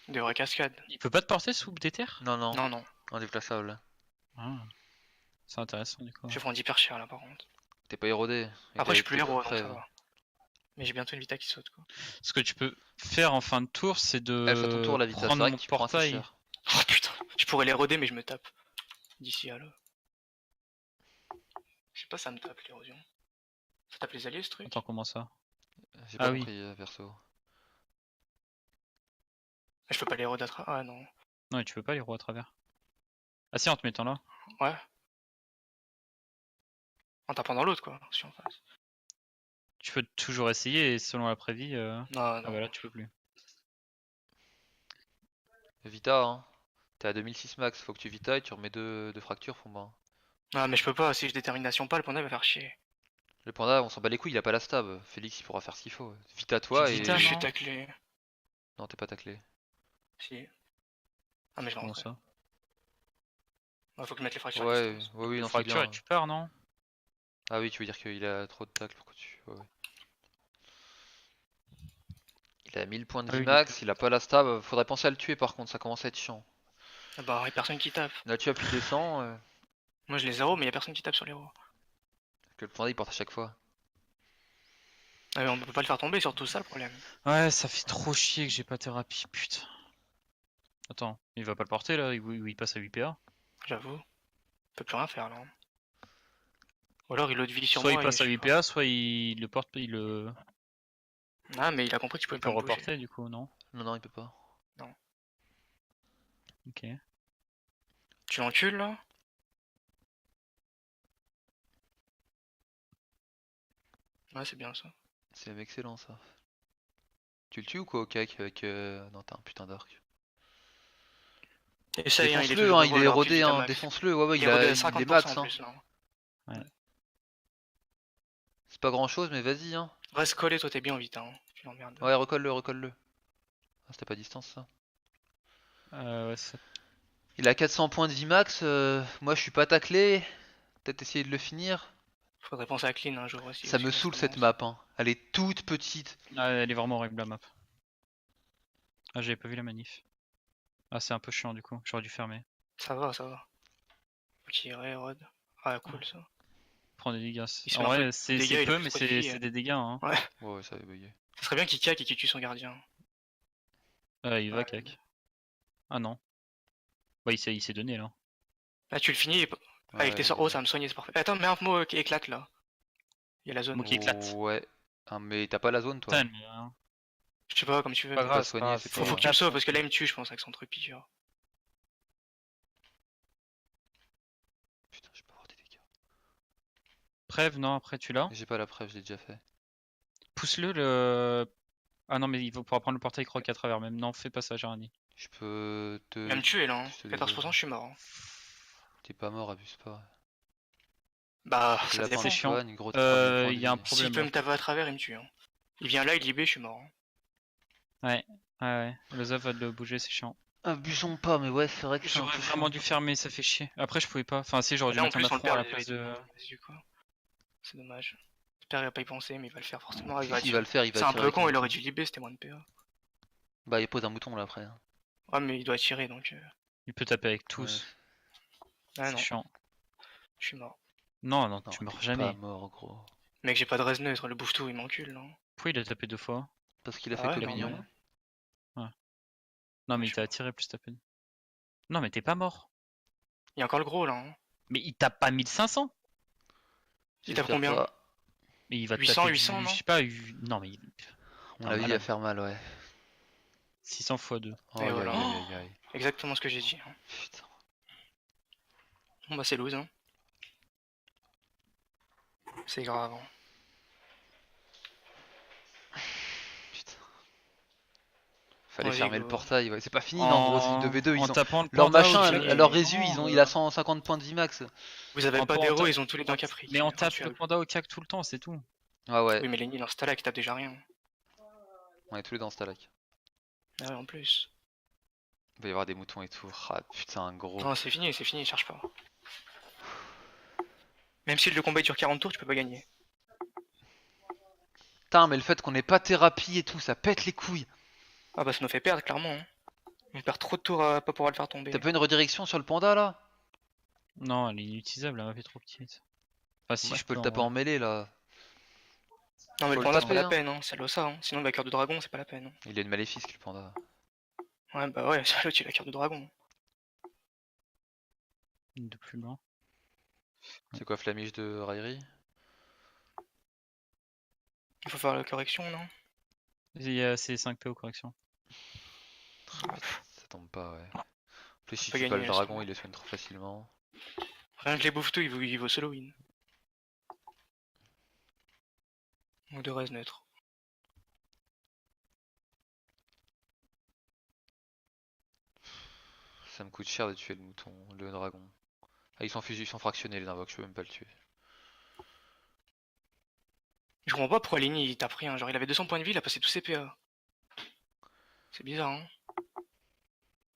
Des vraies cascades. Il peut pas te porter sous déterre? Non, non, Non, non. indéplaçable. Ah, c'est intéressant du coup. Je vais vendre hyper cher là, par contre. T'es pas érodé. Et Après, je suis t'as- plus t'es héros, pas donc ça prêve. va. Mais j'ai bientôt une vita qui saute, quoi. Ce que tu peux faire en fin de tour, c'est Elle fait ton tour de la vita, c'est prendre vrai mon que tu prends assez portail. cher. Oh putain, je pourrais les roder, mais je me tape. D'ici à là. Je sais pas, ça me tape l'érosion. Ça tape les alliés ce truc? Attends, comment ça? J'ai Ah pas oui. compris, perso. Ah, je peux pas les roder à travers. Ah non. Non, et tu peux pas les roues à travers. Ah si, en te mettant là. Ouais. En tapant dans l'autre, quoi, si on passe. Tu peux toujours essayer et selon la prévie. Non, Ah non. bah là, tu peux plus. Vita, hein. T'es à 2006 max, faut que tu Vita et tu remets deux fractures pour moi. Ah, mais je peux pas, si je détermination pas, le panda il va faire chier. Le panda, on s'en bat les couilles, il a pas la stab. Félix, il pourra faire ce qu'il faut. Vita toi Tu et. Vita, Je non suis taclé. Non, t'es pas taclé. Si. Ah, mais je vais Comment rentrer. ça? Faut que je mette les fractures à Ouais, distance. oui, non, c'est Fracture bien. et tu pars, non? Ah oui, tu veux dire qu'il a trop de tacle, pourquoi tu... Ouais, ouais. Il a 1000 points de Ah vie oui, max, il a pas la stab, faudrait penser à le tuer par contre, ça commence à être chiant. Ah bah, y'a personne qui tape. Là tu appuies descends, Moi je les zéro, mais y'a personne qui tape sur les héros. que le panda il porte à chaque fois. Ah, mais on peut pas le faire tomber, surtout ça le problème. Ouais, ça fait trop chier que j'ai pas thérapie, putain. Attends, il va pas le porter là, il passe à 8 PA. J'avoue. On peut plus rien faire là. Ou alors il a de vie sur Soit il moi et passe je à sais 8 pas. PA, soit il le porte, il Ah, mais il a compris que tu pouvais peut pas me bouger. reporter du coup, non? Non, non, il peut pas. Ok. Tu l'encules là? Ouais, c'est bien ça. C'est même excellent ça. Tu le tues ou quoi au cac avec... Non, t'as un putain d'arc. Essaye, hein, il est Défonce-le, toujours hein, à il est vol, alors plus érodé, vite à hein, max. défonce-le, ouais, ouais, Il est rodé à il est 50% max, en hein. plus là. C'est pas grand chose, mais vas-y, hein. Reste collé, toi t'es bien vite, hein. Tu l'emmerdes. Ouais, recolle-le, recolle-le. Ah, c'était pas distance ça. Ouais, ça... Il a 400 points de vie max, moi je suis pas taclé. Peut-être essayer de le finir. Faudrait penser à clean un jour aussi. Ça Parce me que là, ça saoule cette commence. map, hein. Elle est toute petite. Ah, elle est vraiment horrible la map. Ah, j'avais pas vu la manif. Ah, c'est un peu chiant du coup, j'aurais dû fermer. Ça va, ça va. Ok, Rod. Ah, cool ça. Prends des dégâts. Il se En met un peu vrai, de c'est dégâts, il a peu, plus mais trop de vie. c'est des dégâts, hein. Ouais. Ouais, ouais, ça avait bugué. Ça serait bien qu'il caque et qu'il tue son gardien. Il va, Ouais. cac. Ah non. Bah, il s'est donné là. Là, tu le finis et... avec tes sorts. Oh, ça va me soigner, c'est parfait. Attends, mets un mot qui éclate là. Il y a la zone. Mot qui éclate. Ouais. Ah, mais t'as pas la zone, toi. Putain, mais, Je sais pas, comme tu veux. pas Faut grave, pas soigner, c'est Faut pas que tu me sauves parce que là, il me tue, je pense, avec son truc piqûre. Putain, je peux avoir des dégâts. Preuve, non, après tu l'as. J'ai pas la preuve, je l'ai déjà fait. Pousse-le le. Ah non, mais il pourra prendre le portail croc à travers même. Non, fais pas ça, Jarani. Je peux te... Il va me tuer là. Hein. je te 14%, je suis mort. Hein. T'es pas mort, abuse pas. Bah, ça Lapin dépend. C'est chiant. d'Antoine, gros, t'as perdu des points de Il y a un vie. S'il problème peut là. me taper à travers, il me tue. Hein. Il vient là, il libère, je suis mort. Hein. Ouais. Le Zov va le bouger, c'est chiant. Abusons pas, mais ouais, c'est vrai que c'est un J'aurais peu vraiment chiant. dû fermer, ça fait chier. Après, je pouvais pas. Enfin, si, j'aurais dû Là, en mettre un plus, on le affront à perd la les place de. vas-y, quoi. C'est dommage. J'espère qu'il va pas y penser, mais il va le faire forcément. Si, si, il va le faire, il va C'est un tirer peu avec con, le il aurait mouton. dû libérer, c'était moins de PA. Bah, il pose un mouton là après. Hein. Ouais, mais il doit tirer donc. Il peut taper avec tous. Ah C'est non, chiant. je suis mort. Non, Non, tu meurs t'es jamais. pas mort, gros. Mec, j'ai pas de res neutre, le bouffe-tout il m'encule, non? Pourquoi il a tapé 2 fois? Parce qu'il a Ah fait ouais, communion. normal. Non, mais Je il t'a sais attiré plus tapé. Non, mais t'es pas mort. Il y a encore le gros là. Hein. Mais il tape pas 1500. Il tape J'espère combien? pas. Mais il va te 800, taper 800, non? je sais pas, non mais À mon un avis, il va malade. faire mal, ouais. 600 x 2. Oh, Et aïe, voilà. aïe, aïe, aïe, aïe. Exactement ce que j'ai dit. Hein. Putain. Bon bah c'est loose. Hein. C'est grave. Hein. Putain. Fallait Vas-y, fermer le go. portail, ouais. C'est pas fini, non, gros, c'est 2v2. En Ils ont... tapant le Leur panda machin, au-dessus, leur résu, non, il a 150 points de vie max. Vous avez Un pas peu d'héros, en ils ont tous les dents capri. Mais on tape le Intuable. panda au cac tout le temps, c'est tout. Ah ouais, Oui, mais les nids dans Stalag, ils tapent déjà rien. on est tous les dans Stalag. Ah ouais, en plus. Il va y avoir des moutons et tout. Ah putain, gros. Non, c'est fini, cherche pas. Même si le combat dure 40 tours, tu peux pas gagner. Putain, mais le fait qu'on ait pas thérapie et tout, ça pète les couilles. Ah bah ça nous fait perdre, clairement. Hein. On perd trop de tours à pas pouvoir le faire tomber. T'as pas une redirection sur le panda là? Non, elle est inutilisable, la map est trop petite. Enfin, si Moi je je peux le en taper vrai. en mêlée là. Non mais Faut le le panda c'est pas taper, la hein. peine, hein. c'est l'ossa. Hein. Sinon le cœur de dragon c'est pas la peine. Hein. Il a une maléfique le panda. Ouais bah ouais, l'autre il a cœur de dragon. De plus loin. C'est quoi Flamiche de Rairi? Il faut faire la correction, non? C'est 5 PO correction. Ça tombe pas, ouais. En plus, si pas tu pas le gagner, dragon, ça. il le soigne trop facilement. Rien que les bouffe tout, il vaut solo win. Ou de res neutre. Ça me coûte cher de tuer le mouton, le dragon. Ah, ils sont fractionnés les invoques, je peux même pas le tuer. Je comprends pas pourquoi Lenny il tape rien, genre il avait 200 points de vie, il a passé tous ses PA. C'est bizarre hein.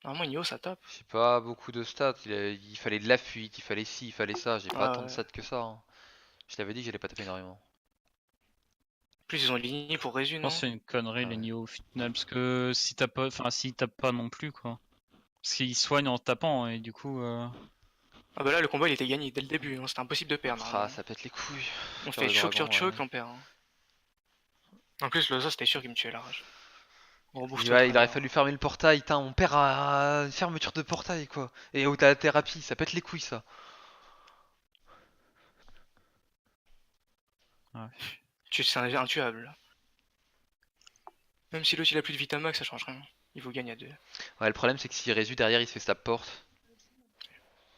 Normalement, Nioh ça tape. J'ai pas beaucoup de stats, il fallait de la fuite, il fallait ci, il fallait ça, j'ai pas Ah tant de ouais. stats que ça. Hein. Je t'avais dit que j'allais pas taper énormément. En plus, ils ont ligné pour Résu, Je pense non? que c'est une connerie Ah les ouais. Nioh au final, parce que si t'as pas, enfin s'ils tapent pas non plus quoi. Parce qu'ils soignent en tapant et du coup. Ah bah là, le combat il était gagné dès le début, hein. C'était impossible de perdre Ah, normalement. ça pète les couilles. On Cœur fait de choc sur dragon, ouais. choc, on perd. Hein. En plus, Loza c'était sûr qu'il me tuait la rage. Gros bouffe-toi Ouais, il aurait connard. fallu fermer le portail, tain, on perd à une fermeture de portail quoi. Et où t'as la thérapie, ça pète les couilles ça. Ouais. C'est intuable. Là. Même si l'autre il a plus de Vitamax, ça change rien. Il vous gagne à 2. Ouais, le problème c'est que s'il résume derrière, il se fait sa porte.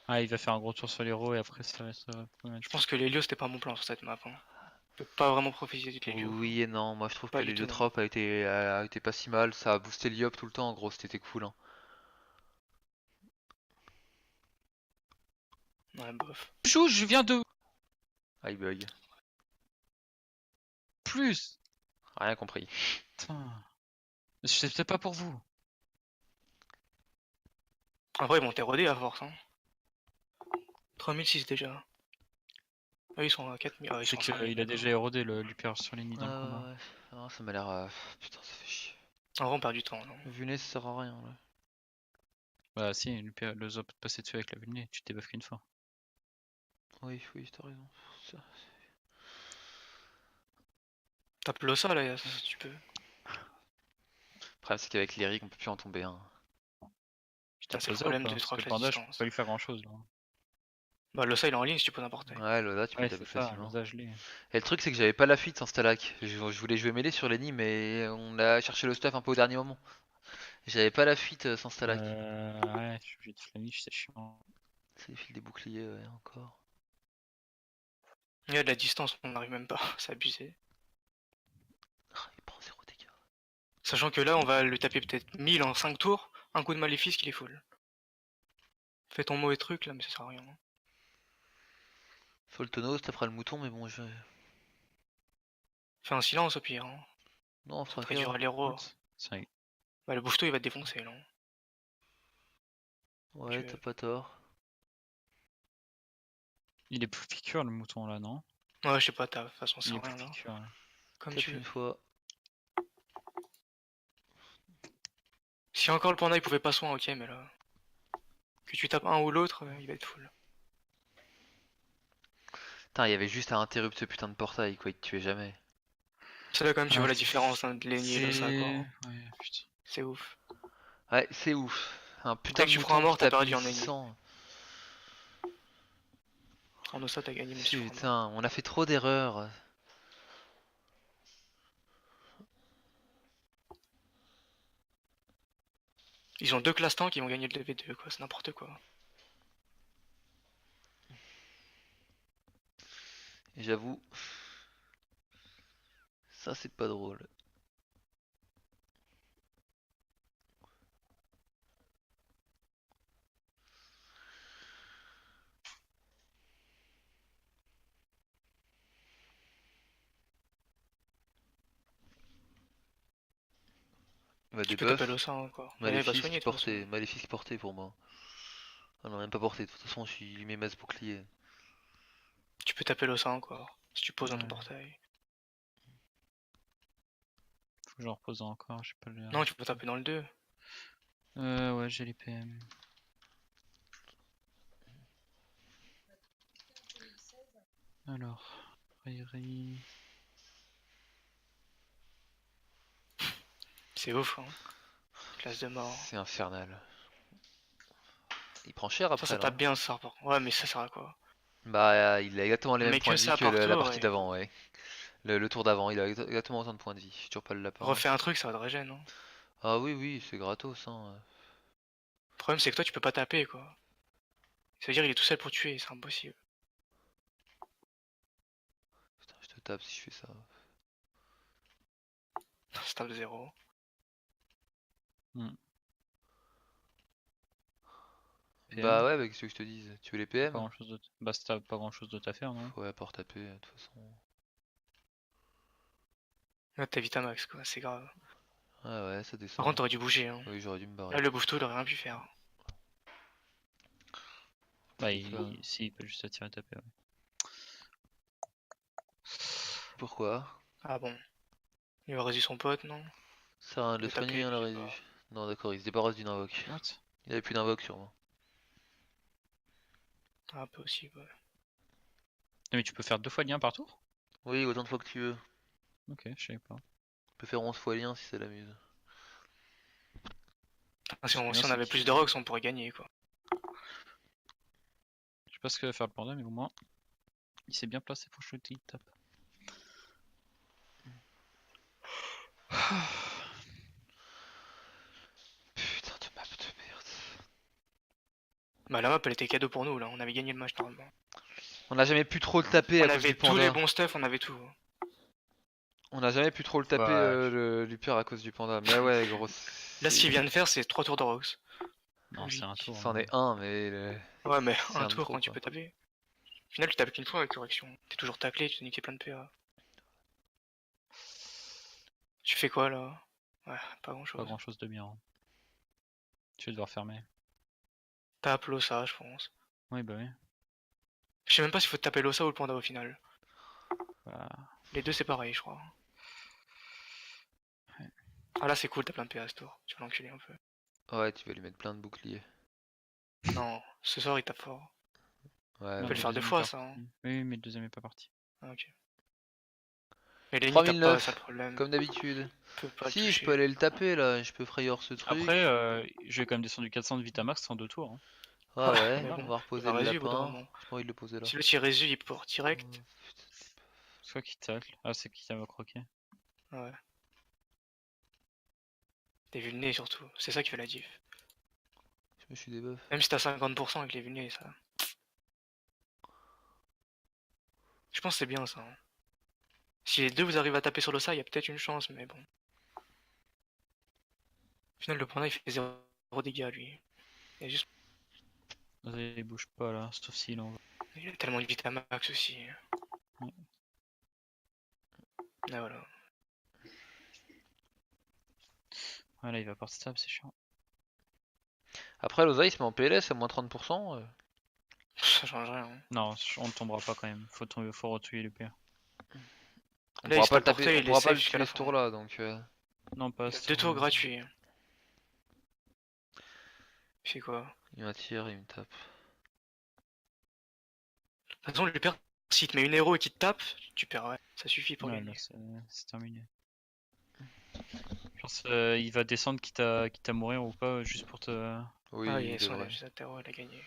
Ah, il va faire un gros tour sur l'héros et après ça reste Je problématique. pense que l'Helio c'était pas un bon plan sur cette map. Hein. On peut pas vraiment profiter de l'Helio. Oui et non, moi je trouve que Pas du tout même. l'héliotrope a été pas si mal, ça a boosté l'Iop tout le temps en gros, c'était cool. Hein. Ouais, bof. Je viens de Ah, il bug. plus. Rien compris. Putain. C'était pas pour vous. Après, ils vont t'éroder à force. Hein. 3006 déjà. Ah, ils sont à 4000. Ah, ils C'est sont à 5000. qu'il a déjà érodé l'hyper sur les nids dans le combat. Ouais. Ah, ça m'a l'air. Putain, ça fait chier. En vrai, on perd du temps. Non. Vuné, ça sert à rien là. Bah si, le Zop peut passer dessus avec la vulné, tu t'es buff qu'une fois. Oui, t'as raison. Ça- Tape Losa là, ça, tu peux. Le problème c'est qu'avec l'Eric, on peut plus en tomber un. Putain, c'est Le le Zop, problème hein, de parce 3 que le classes bandage, peut distance. pas lui faire grand chose là. Bah, Losa il est en ligne si tu poses un portail. Ouais, là tu peux Ouais, taper c'est ça, facilement. l'usage l'est. Et le truc c'est que j'avais pas la fuite sans Stalag. Je voulais jouer mêlée sur Lenny, mais on a cherché le stuff un peu au dernier moment. J'avais pas la fuite sans Stalag. Ouais, je suis obligé de flamiche, c'est chiant. C'est les fils des boucliers, ouais, encore. Il y a de la distance, on n'arrive même pas. C'est abusé. Ah, il prend 0 dégâts. Sachant que là, on va le taper peut-être 1000 en 5 tours. Un coup de maléfice qu'il est full. Fais ton mauvais truc là, mais ça sert à rien. Hein. Faut le tonneau, ça fera le mouton, mais bon, je. Fais un silence au pire. Hein. Non, on Ça fera te réduira ça. l'héros. C'est Bah, le bouffeto il va te défoncer là. Ouais, t'as pas tort. Il est plus piqûre le mouton là, non? Ouais, je sais pas, de toute façon, ça Il sert est à plus rien là. piqûre. Ouais. Comme Tape tu veux. une fois. Si encore le panda il pouvait pas soin, ok, mais là. Que tu tapes un ou l'autre, il va être full. Putain, il y avait juste à interrumpre ce putain de portail, quoi, il te tuait jamais. C'est là quand même tu Ah, vois la différence hein, de Lenny et Losa quoi. Ouais, putain. C'est ouf. Ouais, c'est ouf. Un Dès putain que de tu prends un mouton qui mort, t'as tape perdu en Lenny. 1600. En Osa, t'as gagné même si tu prends un mort. Putain, on a fait trop d'erreurs. Ils ont 2 classes tanks qui vont gagner le DV2 quoi, c'est n'importe quoi. Et j'avoue, ça c'est pas drôle. Bah Tu peux taper debuff, l'Osa encore. Et là, il va maléfice qui soigner de toute façon. portait, maléfice qui portait pour moi. Ah non, même pas porté, de toute façon je suis mes masses bouclier. Tu peux taper l'Osa encore. Si tu poses dans ton Ouais. portail. Faut que j'en repose encore, j'ai pas le. Non, tu peux taper dans le 2. Ouais, j'ai les PM. Alors, Rairi. C'est ouf, hein. Classe de mort. C'est infernal. Il prend cher Ça, après ça là. tape bien ça, par contre. Ouais, mais ça sert à quoi? Bah il a exactement les mêmes Mais points que de vie ça que par la tour, partie et d'avant, ouais. Le tour d'avant, il a exactement autant de points de vie. J'ai toujours pas le lapin. refais un truc, ça va te régène. Hein. Ah oui, c'est gratos, hein. Le problème, c'est que toi, tu peux pas taper, quoi. Ça veut dire qu'il est tout seul pour tuer, c'est impossible. Putain, je te tape si je fais ça. Ça tape 0. Bah ouais, bah qu'est-ce que je te dise? Tu veux les Pas PM? grand chose d'autre. Bah, t'as pas grand chose d'autre à faire, non? Ouais, pour taper, de toute façon. Là, t'as Vitamax, quoi, c'est grave. Ah ouais, ça Par descend. contre, t'aurais dû bouger. Hein. Oui, j'aurais dû me barrer. Là, le bouffetou, il aurait rien pu faire. Bah, C'est ça. si, il peut juste attirer et taper. Ouais. Pourquoi? Ah bon. Il va résu son pote, non? Ça sert à rien de le Le taper, soigner, hein, la je sais résu. pas. Non, d'accord, il se débarrasse d'une invoque. What? Il avait plus d'invoque sûrement. Ah, possible, ouais. Ah, mais tu peux faire 2 fois lien par tour? Oui, autant de fois que tu veux. Ok, je savais pas. Tu peux faire 11 fois lien si ça l'amuse. Ah, si Ce qui est on, bien, si on c'est avait qu'il- plus de rocks, on pourrait gagner, quoi. Je sais pas ce que va faire le panda, mais au moins, il s'est bien placé pour shooter, il tape. Putain de map de merde. Bah, la map, elle était cadeau pour nous, là. On avait gagné le match, normalement. On n'a jamais pu trop le taper On à cause avait du tous les panda. bons stuff, on avait tout. On n'a jamais pu trop le taper Ouais. l'Uper à cause du panda. Mais ouais, gros. Là, ce qu'il vient de faire, c'est 3 tours de rocks. Non, c'est un tour. C'en hein. est un, mais. Ouais, mais C'est un un de tour trop, quand tu quoi. peux taper. Au final, tu tapes qu'une fois avec correction. T'es toujours taclé, tu te niquais plein de PA. Tu fais quoi là? Ouais, pas grand Pas chose. grand chose de bien. hein. Tu vas devoir fermer. Tape l'ossa, je pense. Oui, bah oui. Je sais même pas s'il faut taper l'ossa ou le panda au final. Bah, Les deux c'est pareil, je crois. Ouais. Ah là c'est cool, t'as plein de PA ce tour. Tu vas l'enculer un peu. Ouais, tu vas lui mettre plein de boucliers. Non, ce soir il tape fort. Ouais, On non, peut mais le faire le deux deuxième est fois pas ça. Hein. parti. Oui, mais le deuxième est pas parti. Ah, ok. Mais Lenny tape pas, 3009, ça le problème. comme d'habitude. Peut pas le Si, je peux toucher. aller le taper là, je peux frayeur ce truc. Après, je vais quand même descendu 400 de Vitamax en 2 tours. hein. Ah Ouais, ouais, mais on bon, va il reposer va le résu au bout d'un lapin. moment. J'ai pas envie de le poser là. Si l'autre il résu, il part direct. C'est quoi qui tacle? Ah, c'est qui va croquer. Ouais. T'es vu le nez surtout, c'est ça qui fait la diff. Je me suis débuff. Même si t'as 50% avec les vulnés, ça. Je pense que c'est bien ça. Hein. Si les deux vous arrivez à taper sur l'ossa, il y a peut-être une chance, mais bon. Au final, le panda il fait 0 dégâts lui. Il, a juste... Vas-y, il bouge pas là, sauf s'il en va. il a tellement de Vitamax aussi. Ouais. Ah voilà. Ouais, là, il va pas stab, c'est chiant. Après, l'Oza il se met en PLS à moins 30%. Ça change rien. Hein. Non, on ne tombera pas quand même. Faut retuer le pire. On Là, pourra il pas se le taper, porté, on il pourra est pas safe le jusqu'à tuer la ce fin. tour là donc. Non, pas Il a ce 2 tours tour-là. gratuits. Il fait quoi? Il m'attire, il me tape. De toute façon, lui perd. S'il te met une héros et qu'il te tape, tu perds, ouais. Ça suffit pour Ouais, gagner. là, c'est terminé. Genre, il va descendre quitte à mourir ou pas, juste pour te. Oui, Ah, il il son devrait. sa terreau, il a gagné.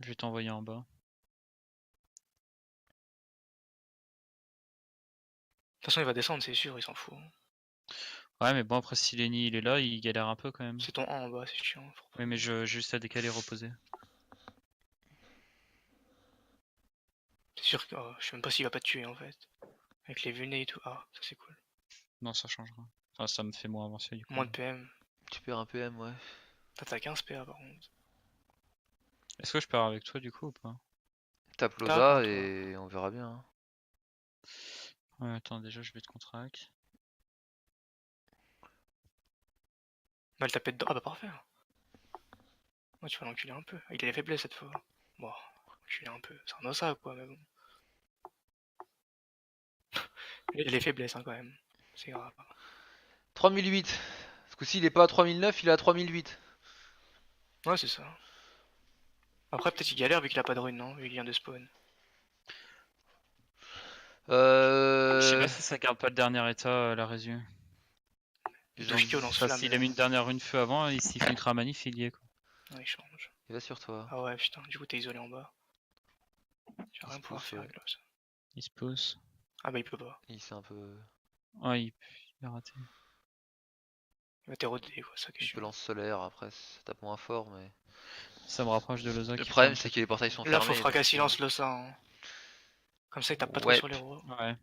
Je vais t'envoyer en bas. De toute façon, il va descendre, c'est sûr, il s'en fout. Ouais, mais bon, après, si Lenny il est là, il galère un peu quand même. C'est ton 1 en bas, c'est chiant. Faut pas- Oui, mais j'ai juste à décaler, reposer. C'est sûr que. Oh, je sais même pas s'il va pas te tuer en fait. Avec les vulnés et tout. Ah, ça c'est cool. Non, ça changera. Enfin, ça me fait moins avancer du coup. Moins de PM. Tu perds un PM, ouais. T'as 15 PA par contre. Est-ce que je pars avec toi du coup ou pas? Tape Tape, l'Oza hein, toi. et on verra bien. Hein. Ouais, attends, déjà je vais te contract. Bah, le taper dedans. Ah, bah, parfait. Ouais, tu vas l'enculer un peu. Il a les faiblesses cette fois. Bon, enculer un peu. C'est un ossa quoi, mais bon. Il a les faiblesses hein, quand même. C'est grave. 3008. Ce coup-ci, il est pas à 3009, il est à 3008. Ouais, c'est ça. Après, peut-être il galère vu qu'il a pas de rune, non? Vu qu'il vient de spawn. Je sais Euh. pas si ça garde pas le dernier état, la résu. De Shikyo lance Enfin, flamme. s'il a mis une dernière rune feu avant, et s'il fait ultra manif, il y est quoi. Ouais, il change. Il va sur toi. Ah ouais, putain, du coup t'es isolé en bas. Tu vas Il rien se pouvoir pousse, faire ouais. avec l'os. Il se pose. Ah bah il peut pas. Il s'est un peu. Ouais, il a raté. Il va t'éroder quoi, ça Il question. peut lance solaire après, ça tape moins fort, mais. Ça me rapproche de Loza Le qui problème, peut c'est que les portails sont Là fermés. faut fracasse donc, silence le ça. Hein. Comme ça il tape pas trop ouais. sur les héros. Ouais.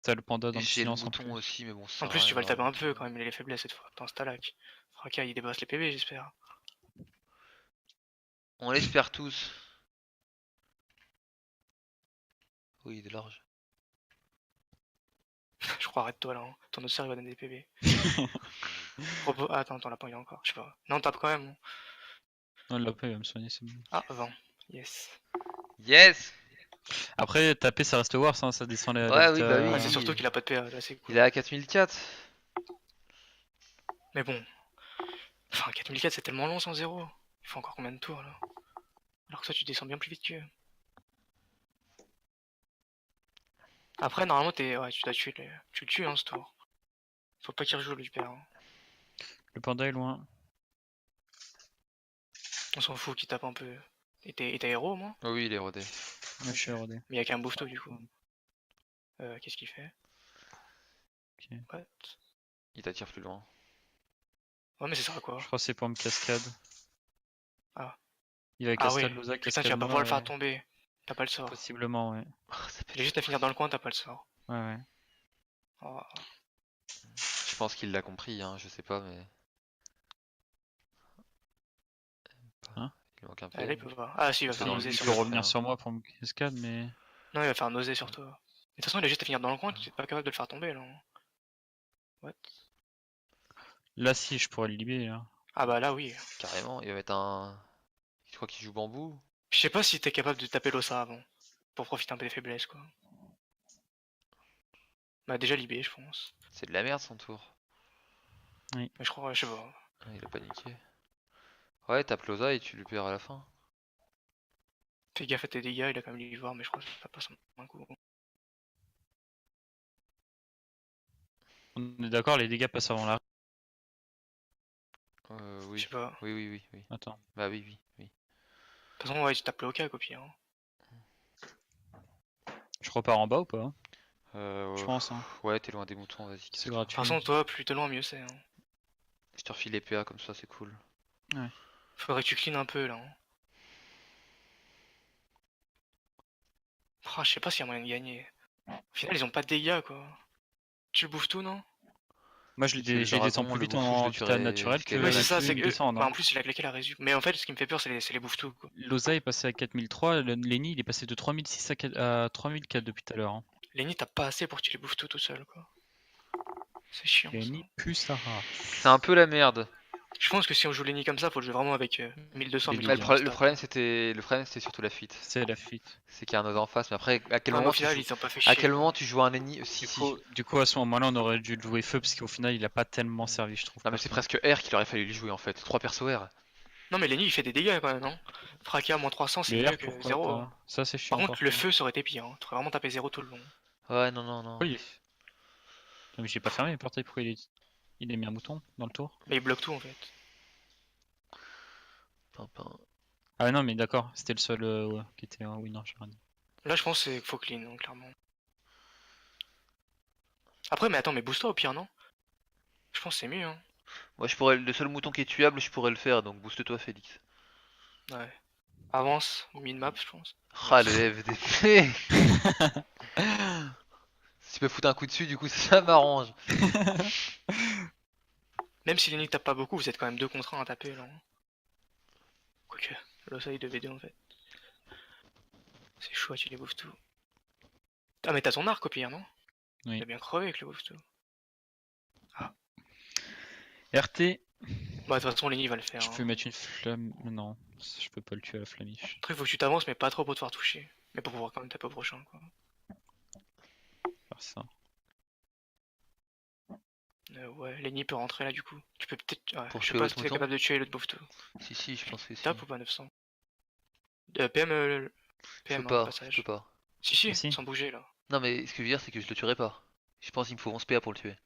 T'as le panda dans Et le j'ai le silence en bouton plus. aussi, mais bon, ça En sert à plus tu vas rien, le taper le un peu bouton. quand même, il a les faiblesses cette fois. Putain, Stalak. Fracas il dépasse les PV j'espère. On l'espère tous. Oui, il est large. Je crois, arrête-toi là. Hein. Ton autre sœur il va donner des PV. Ah, attends, t'en l'as pas eu encore. Je sais pas. Non, tape quand même. Hein. Non, il l'a pas, il va me soigner, c'est bon. Ah, 20. Yes. Yes! Après, taper, ça reste worse, hein, ça descend la Ouais, oui, bah Ah, oui. c'est surtout qu'il a pas de PA. Là, c'est cool. Il est à 4004. Mais bon. Enfin, 4004, c'est tellement long sans zéro. Il faut encore combien de tours là? Alors que toi, tu descends bien plus vite qu'eux. Après, normalement, ouais, tu dois tuer tu le tues, hein, ce tour. Faut pas qu'il rejoue le père. Hein. Le panda est loin. On s'en fout qu'il tape un peu. Et t'es héros, moi? Oh oui, il est rodé. Ouais, je suis rodé. Mais y'a qu'un bouffeto du coup. Qu'est-ce qu'il fait? Ok. What? Il t'attire plus loin. Ouais, mais ça sert à quoi? Je crois que c'est pour me cascade. Ah. Il va Ah cascade ouais. Loza, Putain, cascade tu vas pas moi, pouvoir le faire ouais. tomber. T'as pas le sort. Possiblement, ouais. Oh, ça Il est juste à finir dans le coin, t'as pas le sort. Ouais, ouais. Oh. Je pense qu'il l'a compris, hein, je sais pas, mais. Hein? Il manque un peu. Ah, là, il peut pas. Ah, si, il va faire Non, nauser Il sur peut le revenir hein. sur moi pour me cascade, mais. Non, il va faire nauser sur toi. Mais de toute façon, il a juste à finir dans le coin, tu es pas capable de le faire tomber là. What? Là, si, je pourrais le libérer, là. Ah bah là, oui. Carrément, il va mettre un. Je crois qu'il joue bambou. Je sais pas si t'es capable de taper l'ossa avant. Pour profiter un peu des faiblesses, quoi. Bah, déjà libé, je pense. C'est de la merde son tour. Mais je crois, je sais pas. Ah, il a paniqué. Ouais, tape Loza et tu le perds à la fin. Fais gaffe à tes dégâts, il a quand même l'ivoire, mais je crois que ça passe un coup. On est d'accord, les dégâts passent avant la. Je Oui. sais pas. Oui, oui, oui, oui. Attends. Bah oui, oui, oui. De toute façon, ouais, tu tapes le Hokage au pire. Hein. Je repars en bas ou pas? Je Ouais, pense, hein. ouais, t'es loin des moutons, vas-y. C'est casse-toi. De gratuit. toute façon, toi, plus t'es loin, mieux c'est. Hein. Je te refile les PA comme ça, c'est cool. Faudrait que tu clean un peu là. Hein. Oh, je sais pas s'il y a moyen de gagner. Au final, ils ont pas de dégâts quoi. Tu le bouffes tout, non? Moi, Si tu je les le descends dragon, plus le vite bouffou, je en le vital tuerais naturel vite que fait. Ouais, c'est Ouais, ça, plus c'est ils que. descendent. Bah, Hein. en plus, il a claqué la résup. Mais en fait, ce qui me fait peur, c'est les bouffes tout quoi. Loza est passé à 4003, Lenny il est passé de 3006 à 3004 depuis tout à l'heure. Hein. Lenny, t'as pas assez pour que tu les bouffes tout seul quoi. C'est chiant Lenny ça. pue Sarah. C'est un peu la merde. Je pense que si on joue Lenny comme ça, faut le jouer vraiment avec 1200, Les 1300 Mais dégâts. le problème c'était surtout la fuite. C'est la fuite. C'est qu'il y a un autre en face, mais après à quel Ouais, mais moment au tu final, joues ils ont pas fait à chier. quel quoi. moment tu joues un ennemi si si. Du coup, à ce moment-là, on aurait dû le jouer feu parce qu'au final, il a pas tellement servi, je trouve. Non mais c'est presque R qu'il aurait fallu lui jouer en fait. 3 persos R. Non, mais Lenny, il fait des dégâts quand même, non? Fracas moins 300, c'est Le mieux R, que pourquoi 0. pas? Ça, c'est chiant. Par contre, le contre. feu, ça aurait été pire. Hein. Tu aurais vraiment tapé 0 tout le long. Ouais non non non. Oui. Non, mais j'ai pas fermé les portails, pourquoi il a mis un mouton dans le tour? Mais il bloque tout en fait. Pimpin. Ah non, mais d'accord, c'était le seul ouais, qui était un winner, j'ai rien dit. Là, je pense que c'est faut clean, hein, clairement. Après, mais attends, mais booste-toi au pire, non? Je pense que c'est mieux, hein. Moi je pourrais le seul mouton qui est tuable, je pourrais le faire donc booste-toi Félix. Ouais. Avance, mid-map, je pense. Ah le FDP. Si tu peux foutre un coup dessus, du coup ça m'arrange. Même si Lenny tape pas beaucoup, vous êtes quand même 2 contre 1 à taper là. Hein. Quoique, là ça il devait 2 en fait. C'est chaud, tu les bouffes tout. Ah, mais t'as ton arc au pire, non? Oui. T'as bien crevé avec le bouffe tout. RT, Bah, de toute façon, Lenny va le faire. je Hein. peux mettre une flamme. Non, je peux pas le tuer à la flamiche. Après, faut que tu t'avances, mais pas trop pour te faire toucher. Mais pour pouvoir quand même taper au prochain, quoi. Faire ça. Ouais, Lenny peut rentrer là du coup. Tu peux peut-être. Ouais, Pour je sais tuer pas l'autre si t'es mouton capable de tuer l'autre bouffe tout. Si je pense que si. Tape ou pas 900? PM, Je PM, peux hein, pas, passage. je peux pas. Si, Si. sans bouger là. Non mais ce que je veux dire c'est que je le tuerai pas. Je pense qu'il me faut 11 PA pour le tuer.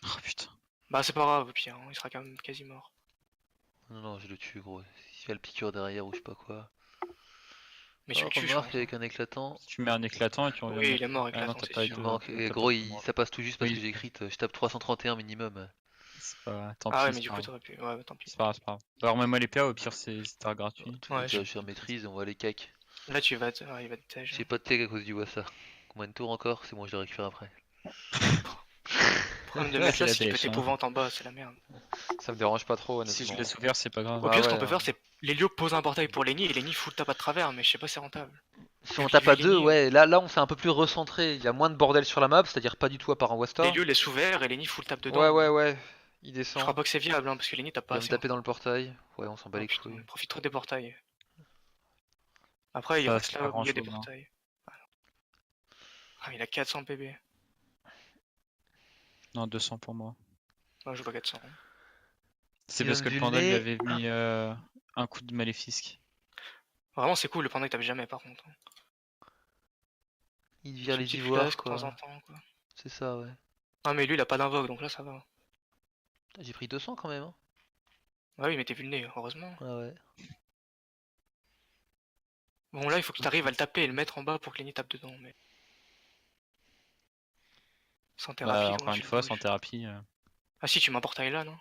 Oh putain. Bah, c'est pas grave au pire, hein, il sera quand même quasi mort. Non non je le tue gros. S'il y a le piqûre derrière ou je sais pas quoi. Mais tu Oh, le tues, je remarque pense. avec un éclatant. Tu mets un éclatant et tu reviens. Oui, il est mort Ah non, éclatant, t'as c'est pas eu sûr. de. Non, t'as pas gros, de mort. ça passe tout juste parce Oui. que j'ai crit. Je tape 331 minimum. C'est pas. Tant Ah ouais, pis, mais c'est du pas coup, grave. t'aurais pu. Ouais, bah, tant pis. C'est pas grave, c'est pas grave. Bah, remets-moi les PA, au pire, c'est gratuit. Ouais, Je maîtrise, on va les cacs. Là, tu vas te. Ouais, il va te tège. J'ai pas de tag à cause du Wassa. Combien de tours encore? C'est bon, je les récupère après. Le problème de mettre C'est là, la c'est qu'il peut dèche, hein. t'épouvanter en bas, c'est la merde. Ça me dérange pas trop, Si je honnêtement. laisse ouvert, c'est pas grave. Au Ah pire, ce ouais, qu'on peut hein. faire, c'est Lélio pose un portail pour Lenny et Lenny fout le tape à travers, mais je sais pas si c'est rentable. Si Et on puis, tape vu à que 2, Lenny, ouais, là on s'est un peu plus recentré. Il y a moins de bordel sur la map, c'est-à-dire pas du tout à part en Wasta. les lieux laissent ouverts et Lenny full tape dedans. Ouais, ouais, Mais ouais. Il je crois descend. pas que c'est viable, hein, parce que Lenny tape Il pas va me assez. taper dans le portail. Ouais, on s'en bat Oh les putain, couilles. il profite trop des portails. Après, il Ça, reste c'est pas là au milieu des grand-chose. Hein. portails. Ah, il a 400 PB. Non, 200 pour moi. Non, je joue pas 400. C'est Il va parce me que le panda lui vulner. avait mis un coup de maléfique. Vraiment, c'est cool, le panda il tape jamais par contre. Il vire Son les petit ivoires, flasque de temps en quoi. temps, quoi. C'est ça, ouais. Ah, mais lui il a pas d'invoque donc là ça va. Putain, j'ai pris 200 quand même, hein. Ah oui, mais t'es vulné, heureusement. Ouais, ouais. Bon, là il faut que tu arrives à le taper et le mettre en bas pour que Lenny tape dedans. Mais sans thérapie, Bah, comment encore tu une le fois, sans bouges? thérapie. Ah, si, tu mets un portail là, non?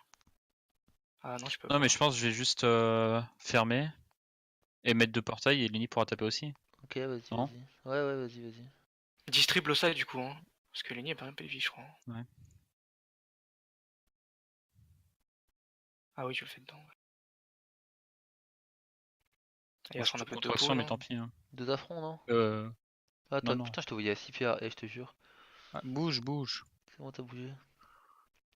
Ah, non, je peux Non, pas. mais je pense que je vais juste fermer et mettre deux portails et Lenny pourra taper aussi. Ok, vas-y, Non. vas-y. Ouais, ouais, vas-y, vas-y. Distribue ça du coup, hein. Parce que Lenny a pas un peu de vie, je crois. Ouais. Ah oui, tu le fais dedans. Ouais. Il Moi, va je prendre un peux peu de contre-action, peau mais là. tant pis. Hein. Deux affronts, non? Ah, Non, top. non. Putain, je te voyais à 6 PA, je te jure. Ah, bouge, bouge. C'est bon, t'as bougé.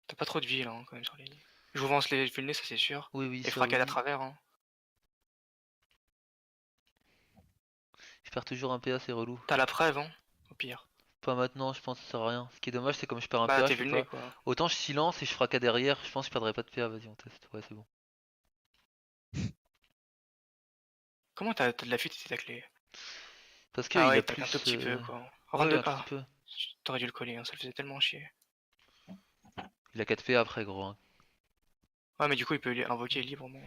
T'as pas trop de vie là, hein, quand même sur Lenny. Je vous vance les vulnés, ça c'est sûr. Oui, oui, Et ça, fracade à oui. travers, hein. Je perds toujours un PA, c'est relou. T'as la preuve, hein, au pire. Pas maintenant, je pense que ça sert à rien. Ce qui est dommage, c'est comme je perds un Bah, PA, t'es je peux vulné pas. quoi. Autant je silence et je fracas derrière, je pense que je perdrai pas de PA. Vas-y, on teste. Ouais, c'est bon. Comment t'as de la fuite et t'es taclé? Parce qu'il Ah ouais, a il tacle un tout plus. petit peu quoi. Ouais, 22. un tout petit Ah, peu. t'aurais dû le coller, hein, ça le faisait tellement chier. Il a 4 PA après, gros. Hein. Ouais, mais du coup, il peut invoquer librement.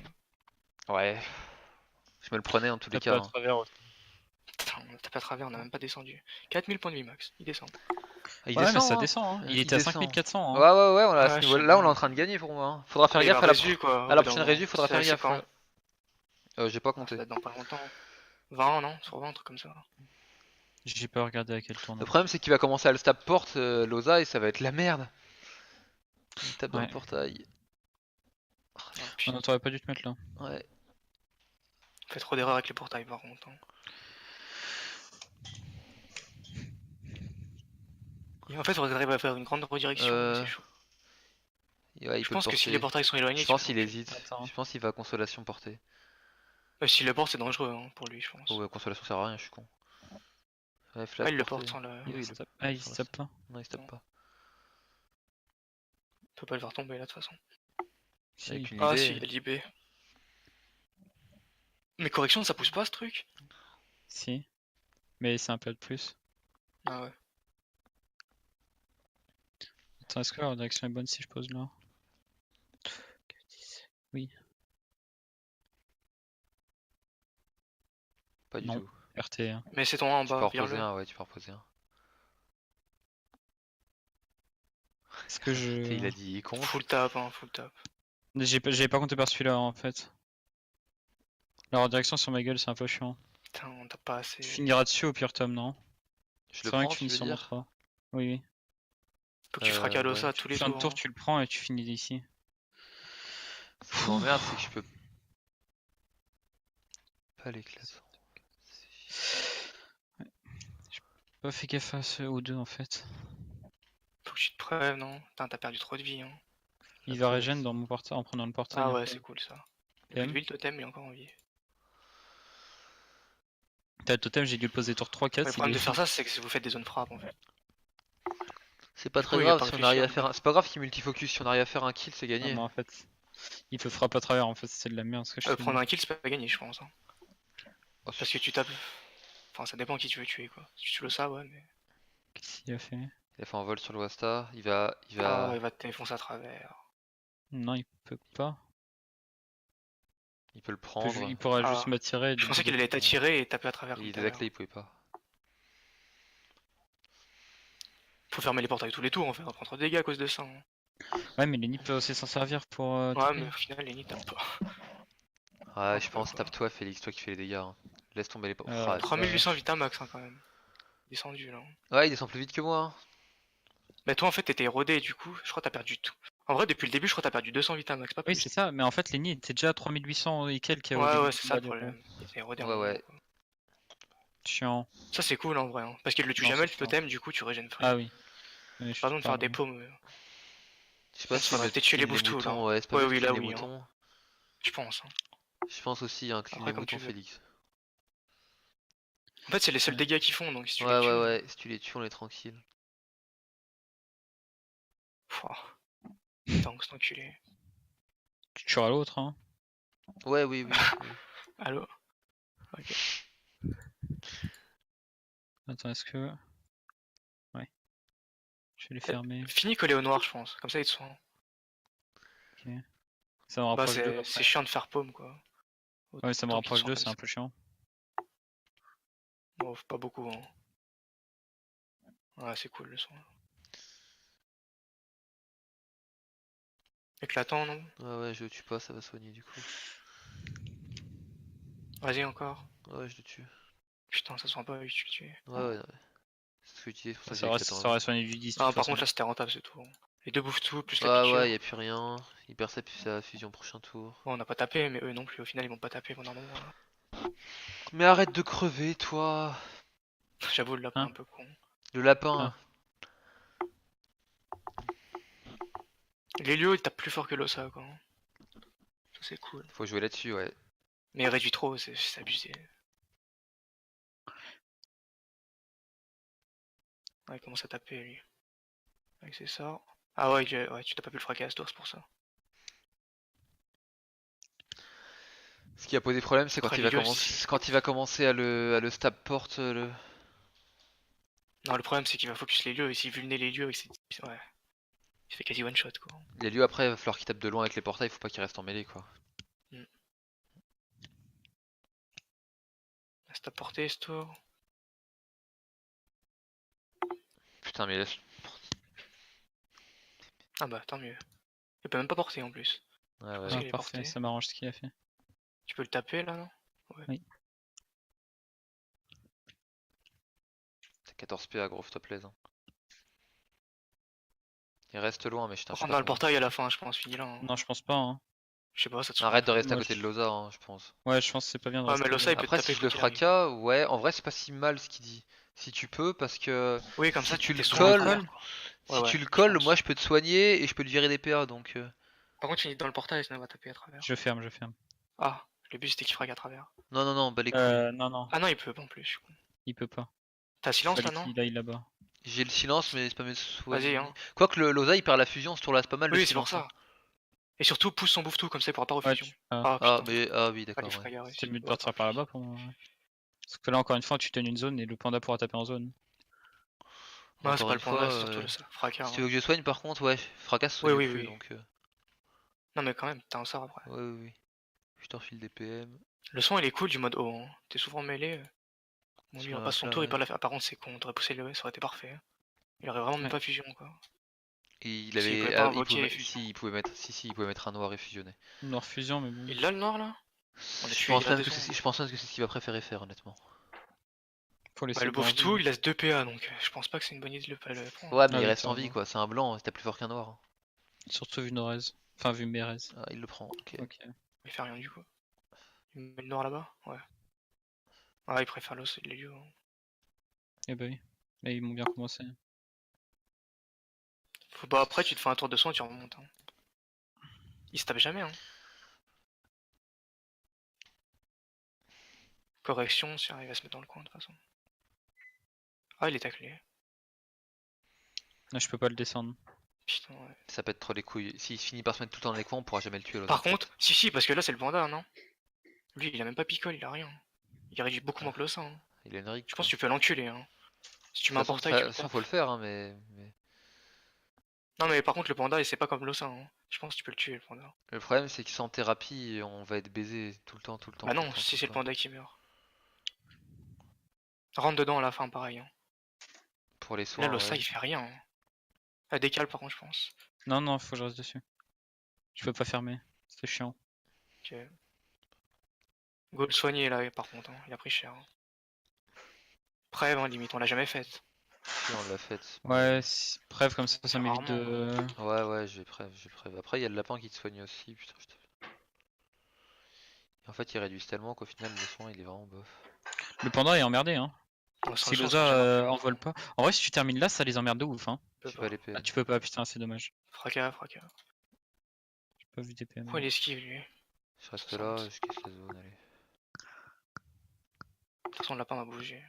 Ouais. Je me le prenais en tous les Tape cas. à Hein. travers aussi. Putain, on tape à travers, on a même pas descendu. 4000 points de vie max, il descend. Ah, il Ouais, mais descend, ça hein. descend. Hein. Il Il était à descend. 5400. Ouais, Hein. ouais, ouais, on a à ce Ouais, je sais niveau-là, on est en bien. train de gagner pour moi. Hein. Faudra faire Mais il va gaffe résu quoi, à au la bout d'un prochaine moment. régie, faudra faire C'est gaffe. quand? J'ai pas Ça compté. date dans pas longtemps. 20 non? Sur 20, un truc comme ça. J'ai pas regardé à quel Le tournoi. problème, c'est qu'il va commencer à le stab porte, Loza, et ça va être la merde. Il tape dans le Ouais. portail. Oh, On putain, t'aurait pas dû te mettre là. Ouais. on fait trop d'erreurs avec les portails par contre. Hein. Et en fait, on arrive à faire une grande redirection, mais c'est chaud. Ouais, il Je peut le pense que si les porter. portails sont éloignés, Je tu pense peux qu'il l'enculer. hésite. Attends. Je pense qu'il va consolation porter. Si le porte, c'est dangereux hein, pour lui, je pense. Oh ouais, consolation sert à rien, je suis con. Ouais, flash Ah, il le porter. porte sans le. Oui, Il il se le tape. Ah, il sans se le- tape pas. Non, il se tape Non. pas. On peut pas le faire tomber là de toute façon. Avec Si. une Ah, idée. si, il a libé. Mais correction, ça pousse pas ce truc? Si. Mais c'est un peu de plus. Ah ouais. Attends, est-ce que la direction est bonne si je pose là? Oui. Pas du Non. tout. RT. Hein. Mais c'est ton 1 en Tu peux bas, en reposer vire-le. un, ouais, tu peux en reposer un. Est-ce que Tu sais, il je. a dit il compte. Full tap, hein, full tap. J'avais pas compté par celui-là en fait. La redirection sur ma gueule, c'est un peu chiant. Putain, on tape pas assez. Tu finiras dessus au pire, Tom, non? Je C'est le vrai prends, que tu tu finis veux sur mon dire 3. Oui, oui. Faut que tu fracales ouais. ça tous les Fin de tours. tour, Hein. tu le prends et tu finis d'ici. Ce qui m'emmerde, c'est que je peux pas l'éclater. Pas fait gaffe à ce ou deux en fait. Faut que tu te preuves, non? Putain, t'as perdu trop de vie. Hein. Il va régène dans mon portail en prenant le portail. Ah un ouais, peu. c'est cool ça. Il a PM. plus de vie, le totem, il est encore en vie. T'as le totem, j'ai dû le poser tour 3-4. Mais le problème de faire ça, c'est que si vous faites des zones frappes en fait. C'est pas Du très coup, il va grave pas si on arrive à réfléchir, faire un... C'est pas grave qu'il multifocus, si on arrive à faire un kill, c'est Non, gagné. mais en fait, il peut frapper à travers. En fait, c'est de la merde ce que je fais. Prendre un kill, c'est pas gagné, je pense. Hein. Oh, Parce que tu tapes. Enfin, ça dépend qui tu veux tuer quoi. Si tu tues le ça, ouais, mais. Qu'est-ce qu'il a fait? Il a fait un vol sur le Wasta, il va... Ah, il va te défoncer à travers. Non, il peut pas. Il peut le Il peut prendre. il pourra Ah. juste m'attirer. Je pensais qu'il allait t'attirer et taper à travers. Il Comme était tout à l'heure. là, il pouvait pas. Faut fermer les portails tous les tours, en fait, on prend trop de dégâts à cause de ça. Hein. Ouais, mais Lenny peut aussi s'en servir pour. Ouais, taper. mais au final, Lenny tape pas. Ouais, Un je peu, pense, quoi. tape-toi Félix, toi qui fais les dégâts. Hein. Laisse tomber les... Euh, Ah, 3800 Vitamax hein, quand même. Descendu là. ouais, il descend plus vite que moi. Hein. Bah, toi en fait, t'étais érodé du coup, je crois que t'as perdu tout. En vrai, depuis le début, je crois que t'as perdu 200 Vitamax, pas Oui, plus. c'est ça, mais en fait, Lenny était déjà à 3800 et quelques au Ouais, début ouais, du c'est ça combat, le du coup. problème. Il était érodé Ouais, un ouais. moment, quoi. Chiant. Ça c'est cool en vrai, hein. Parce qu'il le tue Non, jamais c'est le totem, du coup tu régènes free. Ah oui. Oui, je Pardon de faire des pardon. paumes. Je sais pas Il si faudrait mettre peut-être tuer les clean les bouffes-tout là. moutons, ouais, c'est pas Ouais, mieux de oui, clean là les oui, hein. moutons. Je pense. Hein. Je pense aussi, hein, clean Après, les comme tu moutons, veux. Félix. En fait, c'est les seuls Ouais. dégâts qu'ils font, donc si tu Ouais, les tues. ouais, ouais, si tu les tues, on est tranquille. Pouah. Tank, cet enculé. Tu tueras l'autre, hein. Ouais, oui, oui, oui. Allô? Ok. Attends, est-ce que... Ouais. Je vais les fermer. Fini collé au noir, je pense. Comme ça, ils te sont. Ok. Ça me Bah, rapproche d'eux c'est après. chiant de faire paume quoi. Ouais, ça me Autant qu'ils rapproche sont d'eux, comme c'est un ça. peu chiant. Bon, pas beaucoup. Hein. Ouais, c'est cool le son. Éclatant, non? Ouais, ouais, je le tue pas, ça va soigner du coup. Vas-y, encore. Ouais, je le tue. Putain, ça sent pas, oui, tu le tues. Ouais, ouais, ouais. C'est ce que je disais, c'est pour ça que j'ai Ça aurait, éclatant ça avant. aurait soigné du 10 de Non, toute par façon. contre, là, c'était rentable, c'est tout. Les deux bouffes tout, plus la Ouais, piqûre. ouais, y'a plus rien. Il perd sa fusion prochain tour. Bon, on n'a pas tapé, mais eux non plus. Au final, ils vont pas taper pendant un moment. Là. Mais arrête de crever, toi. J'avoue, le lapin Hein un peu con. Le lapin. Ah. L'Hélio, il tape plus fort que l'Ossa, quoi. Ça, c'est cool. Faut jouer là-dessus, ouais. Mais il réduit trop, c'est abusé. Ouais, il commence à taper, lui. Avec ses sorts. Ah ouais, ouais tu t'as pas pu le fracasse, toi, c'est pour ça. Ce qui a posé problème, c'est Après, quand l'Hélio, si... quand il va commencer à le stab porte. Non, le problème, c'est qu'il va focus l'Hélio, et s'il vulnait l'Hélio avec ses... Ouais. Il fait quasi one shot, quoi. Les lieux après, il va falloir qu'il tape de loin avec les portails, faut pas qu'il reste en mêlée quoi. C'est à portée, ce tour. Putain, mais laisse. Ah bah, tant mieux. Il peut même pas porter, en plus. Ouais, Je ouais. pense Ah, qu'il est parfait, porté. ça m'arrange ce qu'il a fait. Tu peux le taper, là, non? T'as 14 PA, gros, s'il te plaise. Hein. Il reste loin, mais putain, On je sais rentre pas dans le comment. portail à la fin, je pense, fini là. Hein. Non, je pense pas, hein. Je sais pas, ça te Arrête de saoule un peu. rester à Moi, côté de Loza, hein, je pense. Ouais, je pense que c'est pas bien de Ouais, mais rester Losa, là. il peut te Après, taper si je quoi le qu'il arrive. fracas, ouais, en vrai, c'est pas si mal ce qu'il dit. Si tu peux, parce que Oui, comme si ça, tu le t'es souvent à colles, travers, quoi. si Ouais, tu ouais, le je colles, pense. moi je peux te soigner et je peux te virer des PA donc. Par contre, il est dans le portail, sinon il va taper à travers. Je ferme, je ferme. Ah, le but c'était qu'il frague à travers. Non, non, non, bah les couilles. Non, non, Ah non, il peut pas en plus, je suis con. il peut pas. T'as silence là, Fallait non? qu'il aille là-bas. J'ai le silence, mais c'est pas mieux de Vas-y, soigner. hein. Quoique le Loza il perd la fusion, ce tour là, c'est pas mal le Oui, c'est pour silence. Hein. ça. Et surtout, pousse son bouffe tout, comme ça il pourra pas Ouais, refusion. ah, Ah Ah, putain. mais ah oui, Ah, les d'accord, ouais. frags à c'était réussi. mieux de Ouais, partir par là-bas pour moi. Ouais. Parce que là, encore une fois, tu tennes une zone et le panda pourra taper en zone. Non, c'est Encore pas une le panda, fois, c'est surtout le fracas. si tu Hein. veux que je soigne, par contre, ouais, fracasse Oui, soigne oui, plus oui. donc. Non, mais quand même, t'as un sort après. Ouais, oui, oui. Je te refile des PM. Le son il est cool du mode haut. Hein. T'es souvent mêlé. Bon, lui, Sur il la repasse son flamme, tour, il ouais. perd la. Par contre, c'est con, on aurait poussé le. Ça aurait été parfait. Hein. Il aurait vraiment même Ouais. pas fusion quoi. Et il S'il avait. pouvait pas Il pouvait invoquer les mettre. fusions. Si, il pouvait mettre. Si, il pouvait mettre un noir et fusionner. Noir fusion, mais bon. Il l'a le noir là? On a Je tué pense Ira même des que sons. c'est, je pense même que c'est ce qu'il va préférer faire, honnêtement. Faut laisser Bah, le le blanc en bouffe vie. tout, il laisse 2 PA donc je pense pas que c'est une bonne idée de le prendre. Ouais, mais Ah il oui, reste t'as en vie, raison. quoi. C'est un blanc, t'as plus fort qu'un noir. Hein. Surtout vu Norez. Enfin, vu Mérez. Ah, il le prend, ok. Ok. Il fait rien du coup. Il met le noir là-bas? Ouais. Ah, il préfère l'os et l'hélio. Hein. Eh bah oui. Mais ils m'ont bien commencé. Bah, après, tu te fais un tour de son et tu remontes. Hein. Il se tape jamais. Hein. Correction, si il arrive à se mettre dans le coin de toute façon. Ah, il est taclé. Là, je peux pas le descendre. Putain, ouais. Ça pète trop les couilles. S'il finit par se mettre tout le temps dans les coins, on pourra jamais le tuer. Par contre, si, parce que là c'est le panda, non? Lui, il a même pas picole, il a rien. Il réduit beaucoup moins que le sein. Hein. il a une rig. Je pense que tu peux l'enculer. Hein. Si tu mets un portail, De tu toute le façon, tapes. faut le faire, hein, mais. Non, mais par contre, le panda, c'est pas comme l'ossa. Hein. Je pense que tu peux le tuer, le panda. Le problème, c'est que sans thérapie, on va être baisé tout le temps, tout le temps. Bah tout non, le temps, si tout c'est le temps. panda qui meurt. Rentre dedans à la fin, pareil. Hein. Pour les Là, soins, l'ossa, ouais. il fait rien. Hein. La décale, par contre, je pense. Non, non, faut que je reste dessus. Je peux pas fermer. C'est chiant. Ok. Go le soigner, là, par contre. Hein. Il a pris cher. Hein. Prêve, hein, limite, on l'a jamais faite. Si, on l'a faite. Ouais, bref, comme ça m'évite Rarement, de. Ouais, ouais, j'ai prêve, j'ai prêve. Après, il y a le lapin qui te soigne aussi. Putain, Et en fait, il réduit tellement qu'au final, le soin, il est vraiment bof. Le panda est emmerdé, hein. On sent Si le sens, Loza j'ai marqué, envole pas. En vrai, si tu termines là, ça les emmerde de ouf, hein. peut J'ai pas pas. les PM. Ah, tu peux pas, putain, c'est dommage. Fracas, fracas. J'ai pas vu des PM. Pourquoi il esquive lui? De Je reste 60. là, je casse la zone, allez. toute façon, le lapin m'a bougé.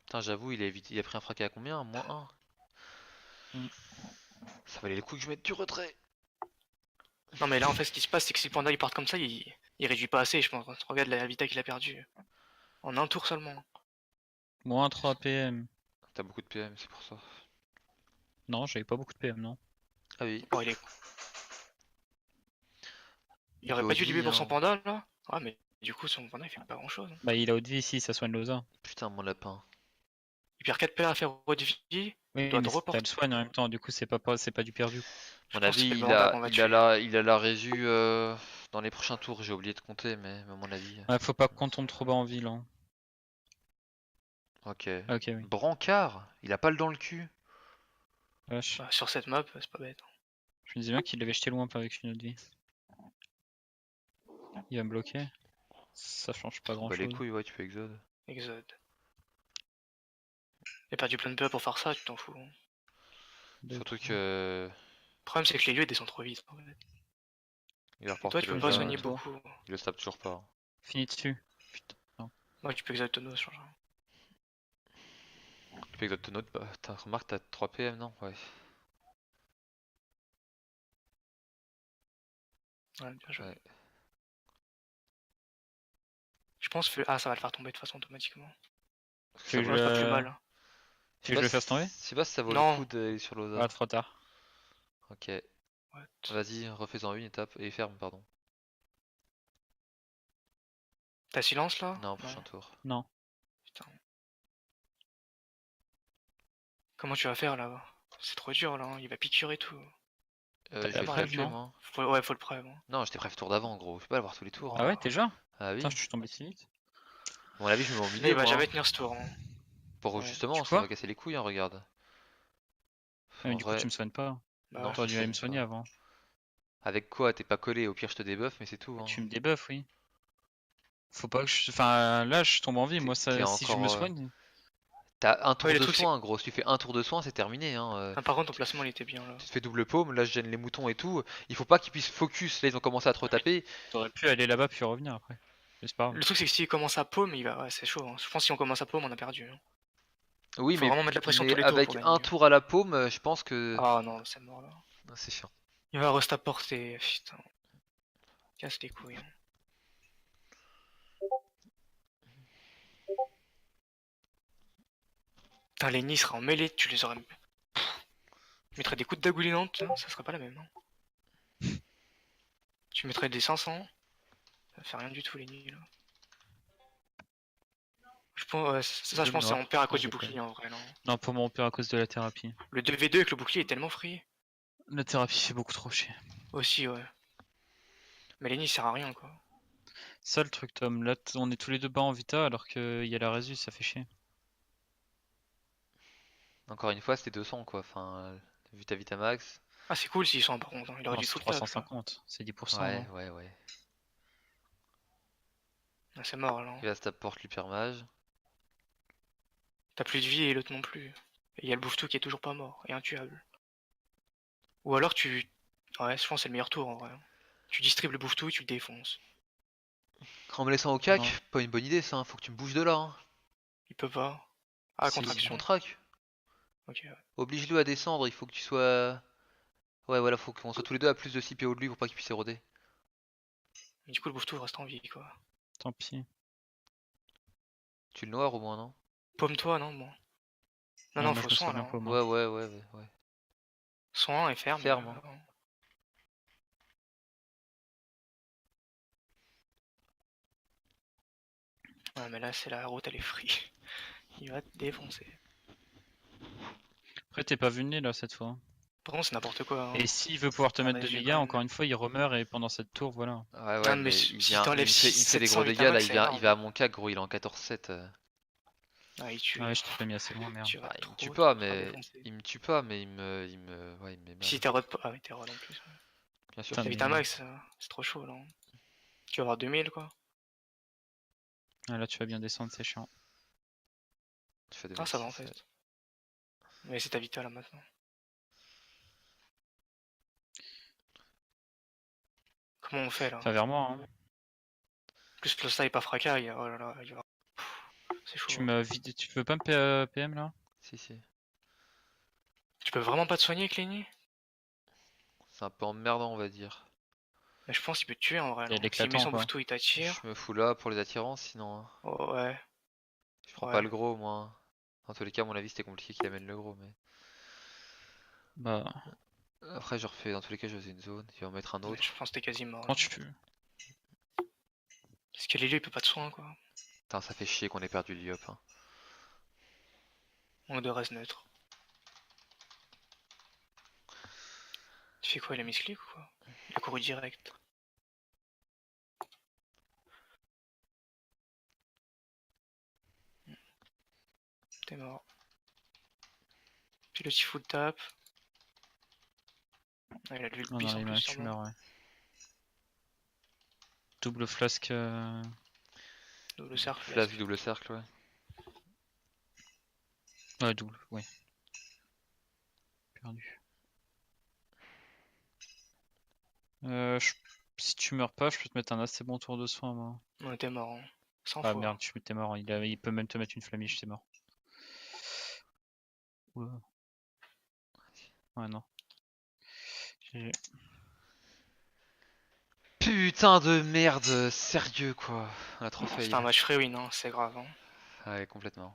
Putain, j'avoue, il a pris un fracas à combien? -1. Mm. Ça valait le coup que je mette du retrait. Non, mais là, en fait, ce qui se passe, c'est que si le panda il part comme ça, il réduit pas assez, je pense. Regarde la vita qu'il a perdu. En un tour seulement. Moins 3 PM. T'as beaucoup de PM, c'est pour ça. Non, j'avais pas beaucoup de PM, non. Ah oui, Oh, il aurait peut pas dû haute vie, libérer pour son hein. panda là? Ah, mais du coup, son panda il fait pas grand chose. Bah, il a haute vie ici, ça soigne Loza. Putain, mon lapin. Il perd 4 PA à faire haute vie. Oui, Il doit mais te t'as reporter. le soigne en même temps, du coup, c'est pas du perdu. Je À mon pense que c'est avis, le panda qu'on va tuer. il a la résu dans les prochains tours. J'ai oublié de compter, mais à mon avis. Ouais, faut pas qu'on tombe trop bas en ville, hein. Ok. Ok, oui. Brancard, il a pas le dans le cul. Wesh. Bah, sur cette map, c'est pas bête. Je me disais bien qu'il l'avait jeté loin avec une autre vie. Il va me bloquer. Ça change pas grand Bah les chose. couilles, ouais, tu peux exode. Exode. Il a perdu plein de PA pour faire ça, tu t'en fous. Surtout que Le problème, c'est que les lieux ils descendent trop vite. En fait. il va Et toi, reporter tu peux le pas Loza, soigner toi. beaucoup. Il le tape toujours pas. Fini dessus. Putain. Ouais, tu peux exode tonneau, ça change rien. Tu peux exode ton autre. Bah, t'as remarqué, t'as 3 PM, non? Ouais. Ouais, bien joué. Ouais. Je pense que. Ah, ça va le faire tomber de façon automatiquement. Tu veux Ouais, c'est pas plus mal. Tu veux que je le fasse tomber? Je sais pas si ça vaut Non. le coup d'aller sur Ah, Loza. trop tard. Ok. What? Vas-y, refais-en une étape et ferme, pardon. T'as silence là? Non, prochain tour. Non. Putain. Comment tu vas faire là? C'est trop dur là, hein. Il va piqûre et tout. Je vais la le preuve, tuer, non? moi. Ouais, faut le preuve. Hein. Non, j'étais prêt tour d'avant, gros. Je peux pas l'avoir tous les tours. Ah ouais, déjà? Ah oui. Putain, je suis tombé si vite. À mon avis, je me mets au Là, milieu, il va moi. jamais tenir ce tour. Hein. Pour Ouais. justement, Tu ça quoi? va casser les couilles, hein, regarde. Ah, mais En du coup, vrai, tu me soignes pas. Bah, non, ouais. je T'aurais te dû aller me soigne soigner pas. avant. Avec quoi? T'es pas collé, au pire je te débuff, mais c'est tout. Hein. Tu me débuffes, oui. Faut pas que je. Enfin, là, je tombe en vie. Moi, T'es ça, si je me encore. soigne. T'as un tour Ouais, le de truc, c'est. soin, gros. Si tu fais un tour de soin, c'est terminé. Hein. Ah, par contre, ton placement il était bien là. Tu te fais double paume, là je gêne les moutons et tout. Il faut pas qu'ils puissent focus. Là, ils ont commencé à te retaper. T'aurais pu aller là-bas puis revenir après. Mais c'est pas grave. Le truc, c'est que s'il commence à paume, il va. Ouais, c'est chaud. Hein. Je pense que si on commence à paume, on a perdu. Hein. Oui, Faut vraiment mettre la pression tous les tours pour avec gagner. un tour à la paume, je pense que. Ah non, c'est mort là. Ah, c'est chiant. Il va rester à portée. Putain. Casse les couilles. Hein. Putain, les nids seraient en mêlée, tu les aurais. Tu mettrais des coups de dagoulinante, hein, ça serait pas la même. Hein. Tu mettrais des 500. Ça fait rien du tout les nids là. Je pense, ouais, ça, je pense que c'est on perd à cause du bouclier en vrai. Non. Non, pour moi, on perd à cause de la thérapie. Le 2v2 avec le bouclier est tellement free. La thérapie fait beaucoup trop chier. Aussi, ouais. Mais les nids sert à rien quoi. Ça, le truc, Tom. Là, on est tous les deux bas en vita alors qu'il y a la résus, ça fait chier. Encore une fois, c'était 200 quoi. Enfin, vu ta Vitamax. Ah, c'est cool s'ils sont par contre. Hein. Il aurait Non, dû c'est tout le tap, là. 350. C'est 10%. Ouais, hein. ouais. Ah, c'est mort là. Il va se taper porte l'hypermage. T'as plus de vie et l'autre non plus. Et il y a le bouffe-tout qui est toujours pas mort et intuable. Ou alors tu. Ouais, je pense que c'est le meilleur tour en vrai. Tu distribues le bouffe-tout et tu le défonces. En me laissant au cac, Non. pas une bonne idée ça. Hein. Faut que tu me bouges de là. Hein. Il peut pas. Ah, Si, contraction. Contrac. Ok, ouais. Oblige-le à descendre. Il faut que tu sois. Ouais, voilà, faut qu'on soit tous les deux à plus de 6 PO de lui pour pas qu'il puisse éroder. Mais du coup, le bouffe-tout reste en vie quoi. Tant pis. Tu le noirs au moins, non? Paume-toi, non, moi. Non, Ouais, non, moi, faut je me soin soigne là. un peu, moi. Ouais. Soin et ferme. Ferme, hein. Ouais, mais là, c'est la route, elle est free. Il va te défoncer. Après, t'es pas vulné là cette fois. Par contre, c'est n'importe quoi. Hein. Et s'il veut pouvoir te Ah, mettre mais de j'ai dégâts, quand même- encore une fois, il remeurt et pendant cette tour, voilà. Ouais, Non, mais mais si il vient, t'enlèves il me fait des 700 gros dégâts là, Vitamax, c'est énorme. il va à mon cac, gros, il est en 14-7. Ah, il tue. Ouais, je t'ai pas mis assez loin, merde. Tu vas Il me trop tue te pas, faire mais défoncer. il me tue pas, mais ouais, il me met mal. Si t'es rod. Ah, oui, t'es rod en plus. Ouais. Bien sûr. Putain, T'as mais- Vitamax, c'est trop chaud là. Tu vas avoir 2000 quoi. Ah, là, tu vas bien descendre, c'est chiant. Tu fais Ah, ça va en 2006, fait. Mais c'est ta vita là maintenant. Comment on fait là? Enfin, vers moi, hein. En plus, le est pas fracas, oh là là, c'est chaud. Tu me vides, tu veux pas me PM là? Si, si. Tu peux vraiment pas te soigner avec Lenny? C'est un peu emmerdant, on va dire. Mais je pense qu'il peut te tuer en vrai. Il y a Non, s'il met l'éclatant son quoi. bouffetou, il t'attire. Je me fous là pour les attirances, sinon. Hein. Oh, ouais, Je prends pas ouais. le gros, moi. Hein. Dans tous les cas, à mon avis, c'était compliqué qu'il amène le gros, mais. Bah, Après, je refais, dans tous les cas, je faisais une zone, il va en mettre un Mais autre. je pense que t'es quasi mort. comment Là. tu peux? Parce que Lélio il peut pas de soin quoi. Putain, ça fait chier qu'on ait perdu l'IOP. Hein. On est de res neutre. Tu fais quoi, il a misclick ou quoi? Il a couru direct. T'es mort. Puis le Tifou tape. Ah, il a levé le Non, bis non, en les plus, mecs, tu sûrement. meurs, ouais. Double flasque. Double cercle. Flasque, double cercle, ouais. Ouais, double, ouais. Perdu. Si tu meurs pas, je peux te mettre un assez bon tour de soin, moi. On était mort. Hein. 100 Ah fois. merde, t'es mort. Il peut même te mettre une flamiche, t'es mort. Oula. Ouais, non. GG. Putain de merde, sérieux quoi. On a trop failli. C'était un match free win, hein, c'est grave. Hein. Ouais, complètement.